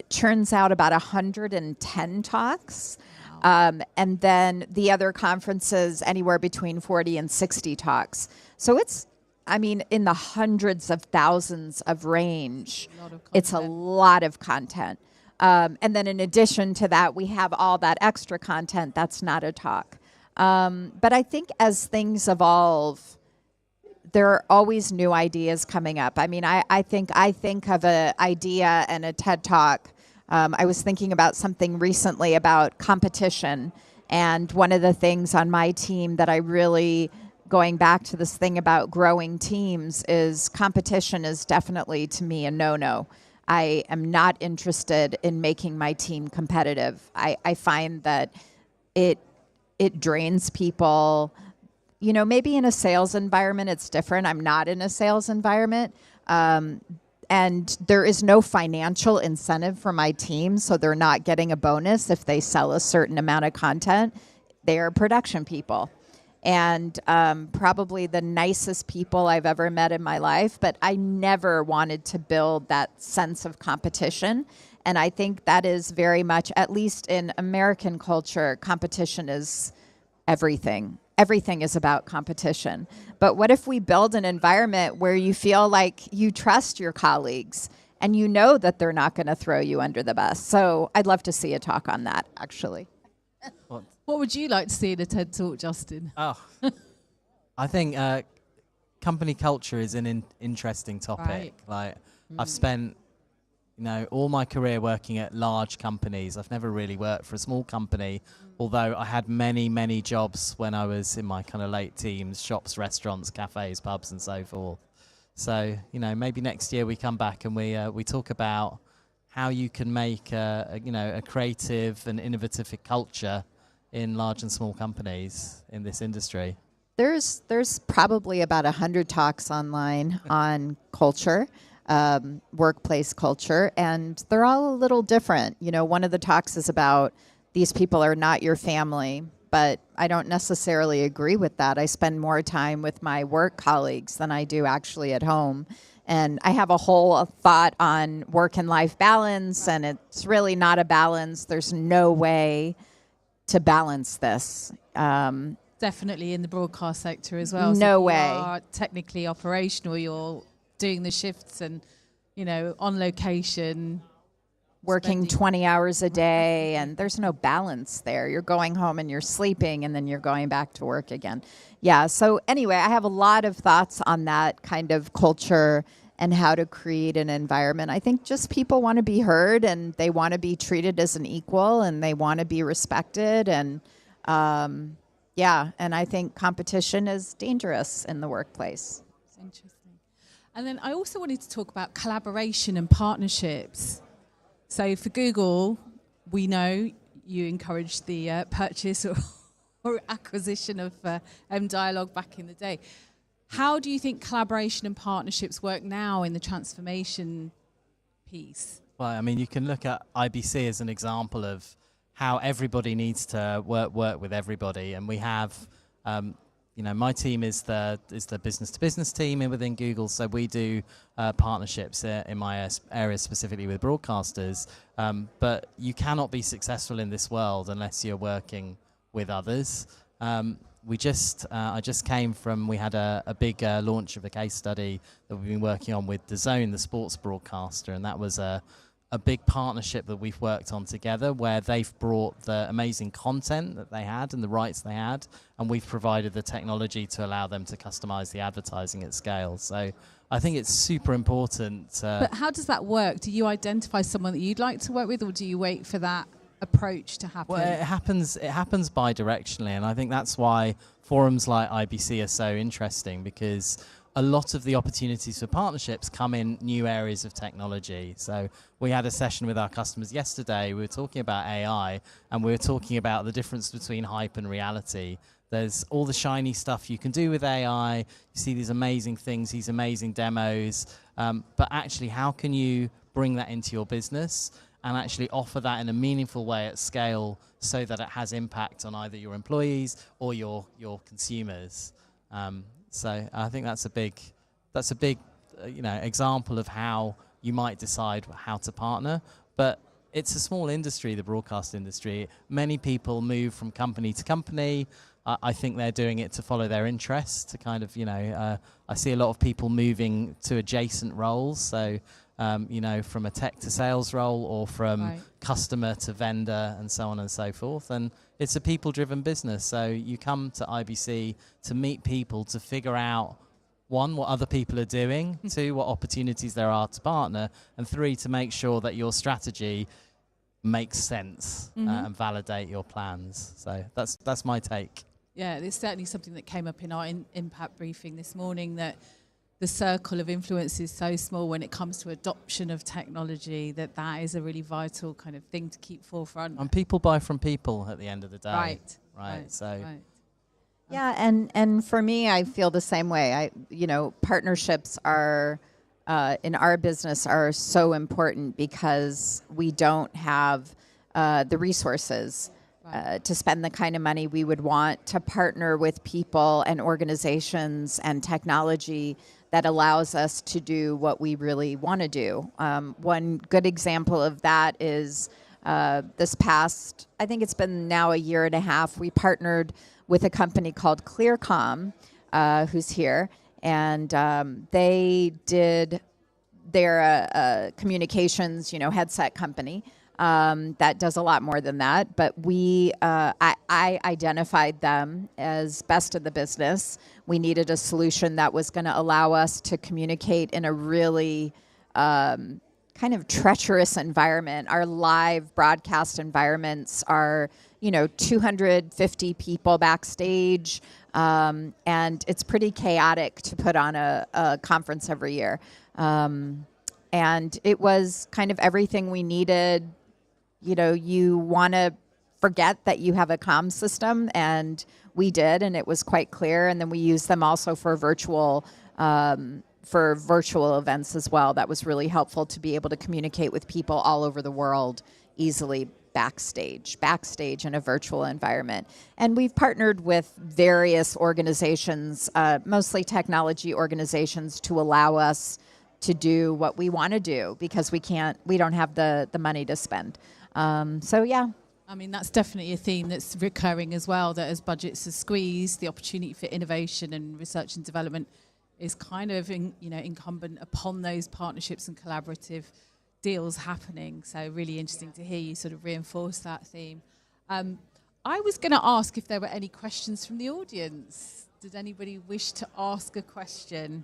churns out about 110 talks. Wow. And then the other conferences, anywhere between 40 and 60 talks. So it's, in the hundreds of thousands of range. It's a lot of content. And then in addition to that, we have all that extra content that's not a talk. But I think as things evolve, there are always new ideas coming up. I think of an idea and a TED Talk. I was thinking about something recently about competition. And one of the things on my team that I really, going back to this thing about growing teams, is competition is definitely, to me, a no-no. I am not interested in making my team competitive. I find that it drains people. Maybe in a sales environment it's different. I'm not in a sales environment. And there is no financial incentive for my team, so they're not getting a bonus if they sell a certain amount of content. They are production people. And probably the nicest people I've ever met in my life, but I never wanted to build that sense of competition. And I think that is very much, at least in American culture, competition is everything. Everything is about competition. But what if we build an environment where you feel like you trust your colleagues and you know that they're not going to throw you under the bus? So I'd love to see a talk on that, actually. What would you like to see in a TED Talk, Justin? Oh, I think company culture is an interesting topic. Right. I've spent, all my career working at large companies. I've never really worked for a small company, although I had many, many jobs when I was in my kind of late teens, shops, restaurants, cafes, pubs, and so forth. So, maybe next year we come back and we talk about how you can make a creative and innovative culture in large and small companies in this industry? There's probably about 100 talks online on culture, workplace culture, and they're all a little different. You know, one of the talks is about these people are not your family, but I don't necessarily agree with that. I spend more time with my work colleagues than I do actually at home. And I have a whole thought on work and life balance, and it's really not a balance. There's no way to balance this. Definitely in the broadcast sector as well. No if way. You are technically operational. You're doing the shifts and, on location. Working 20 hours a day, and there's no balance there. You're going home and you're sleeping, and then you're going back to work again. Yeah, so anyway, I have a lot of thoughts on that kind of culture and how to create an environment. I think just people want to be heard, and they want to be treated as an equal, and they want to be respected, and and I think competition is dangerous in the workplace. It's interesting. And then I also wanted to talk about collaboration and partnerships. So for Google, we know you encouraged the purchase or acquisition of Dialog back in the day. How do you think collaboration and partnerships work now in the transformation piece? Well, I mean, you can look at IBC as an example of how everybody needs to work with everybody, and we have, my team is the business-to-business team within Google, so we do partnerships in my area specifically with broadcasters. But you cannot be successful in this world unless you're working with others. I just came from, we had a big launch of a case study that we've been working on with DAZN, the sports broadcaster, and that was a big partnership that we've worked on together, where they've brought the amazing content that they had and the rights they had, and we've provided the technology to allow them to customize the advertising at scale. So I think it's super important. But how does that work? Do you identify someone that you'd like to work with, or do you wait for that approach to happen? Well, it happens bi-directionally, and I think that's why forums like IBC are so interesting, because a lot of the opportunities for partnerships come in new areas of technology. So we had a session with our customers yesterday. We were talking about AI, and we were talking about the difference between hype and reality. There's all the shiny stuff you can do with AI. You see these amazing things, these amazing demos. But actually, how can you bring that into your business and actually offer that in a meaningful way at scale so that it has impact on either your employees or your consumers? So I think that's a big example of how you might decide how to partner. But it's a small industry, the broadcast industry. Many people move from company to company. I think they're doing it to follow their interests, to kind of, I see a lot of people moving to adjacent roles. So, from a tech to sales role, or from customer to vendor, and so on and so forth. And it's a people-driven business. So you come to IBC to meet people, to figure out, one, what other people are doing, two, what opportunities there are to partner, and three, to make sure that your strategy makes sense and validate your plans. So that's my take. Yeah, it's certainly something that came up in our impact briefing this morning, that the circle of influence is so small when it comes to adoption of technology, that is a really vital kind of thing to keep forefront. And people buy from people at the end of the day. Right. So. Right. Yeah, and for me, I feel the same way. Partnerships are in our business are so important because we don't have the resources to spend the kind of money we would want to partner with people and organizations and technology that allows us to do what we really want to do. One good example of that is this past, I think it's been now a year and a half, we partnered with a company called ClearCom, who's here, and they're a communications, headset company that does a lot more than that. But I identified them as best of the business. We needed a solution that was going to allow us to communicate in a really kind of treacherous environment. Our live broadcast environments are 250 people backstage, and it's pretty chaotic to put on a conference every year. And it was kind of everything we needed. You know, you want to forget that you have a comm system, and we did, and it was quite clear. And then we used them also for virtual events as well. That was really helpful to be able to communicate with people all over the world easily backstage in a virtual environment. And we've partnered with various organizations, mostly technology organizations, to allow us to do what we want to do, because we don't have the money to spend. So yeah. I mean, that's definitely a theme that's recurring as well, that as budgets are squeezed, the opportunity for innovation and research and development is kind of incumbent upon those partnerships and collaborative deals happening. So really interesting to hear you sort of reinforce that theme. I was going to ask if there were any questions from the audience. Did anybody wish to ask a question?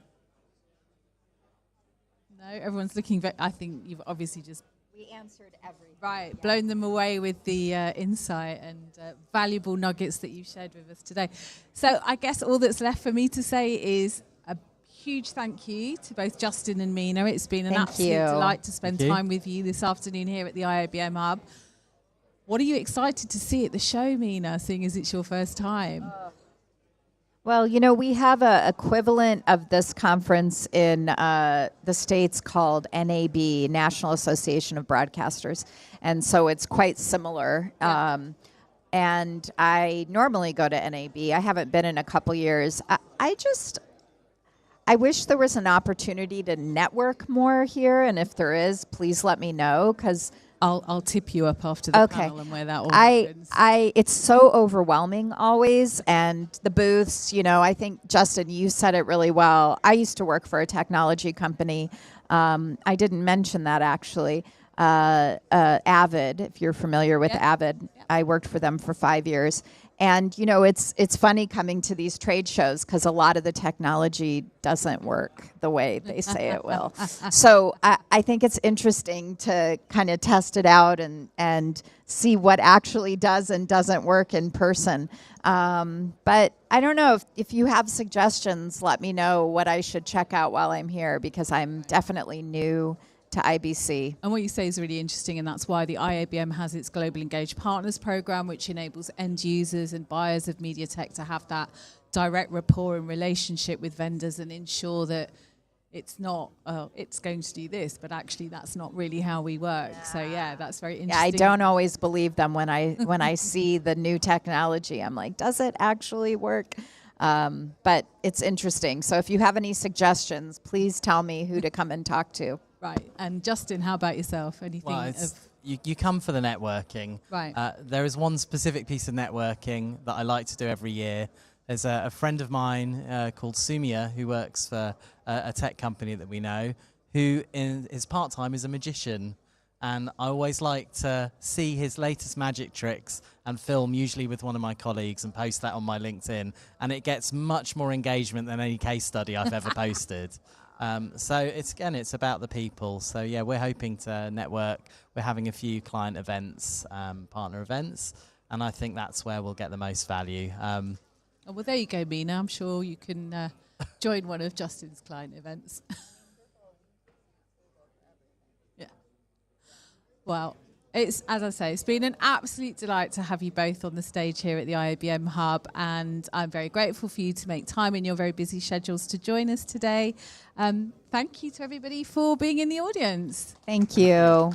No, everyone's looking very, I think you've obviously just... We answered everything. Right, yeah. Blown them away with the insight and valuable nuggets that you've shared with us today. So I guess all that's left for me to say is a huge thank you to both Justin and Mina. It's been an absolute delight to spend time with you this afternoon here at the IABM Hub. What are you excited to see at the show, Mina, seeing as it's your first time? Well, you know, we have an equivalent of this conference in the States called NAB, National Association of Broadcasters. And so it's quite similar. Yeah. And I normally go to NAB. I haven't been in a couple years. I wish there was an opportunity to network more here. And if there is, please let me know, because I'll tip you up after the panel and where that all happens. It's so overwhelming always, and the booths, you know, I think, Justin, you said it really well. I used to work for a technology company. I didn't mention that, actually. Avid, if you're familiar with Avid. Yeah. I worked for them for 5 years. And, you know, it's funny coming to these trade shows because a lot of the technology doesn't work the way they say it will. So I think it's interesting to kind of test it out and see what actually does and doesn't work in person. But I don't know, if you have suggestions, let me know what I should check out while I'm here, because I'm definitely new to IBC. And what you say is really interesting, and that's why the IABM has its Global Engaged Partners program, which enables end users and buyers of media tech to have that direct rapport and relationship with vendors and ensure that it's not, it's going to do this, but actually that's not really how we work. Yeah. So yeah, that's very interesting. Yeah, I don't always believe them when I see the new technology. I'm like, does it actually work? But it's interesting. So if you have any suggestions, please tell me who to come and talk to. Right. And Justin, how about yourself? Anything? Well, you come for the networking. Right. There is one specific piece of networking that I like to do every year. There's a friend of mine called Sumia, who works for a tech company that we know, who in his part-time is a magician. And I always like to see his latest magic tricks and film, usually with one of my colleagues, and post that on my LinkedIn. And it gets much more engagement than any case study I've ever posted. So it's about the people. So yeah, we're hoping to network. We're having a few client events, partner events, and I think that's where we'll get the most value. Well, there you go, Mina. I'm sure you can join one of Justin's client events. Yeah. Well, as I say, it's been an absolute delight to have you both on the stage here at the IABM Hub, and I'm very grateful for you to make time in your very busy schedules to join us today. Thank you to everybody for being in the audience. Thank you.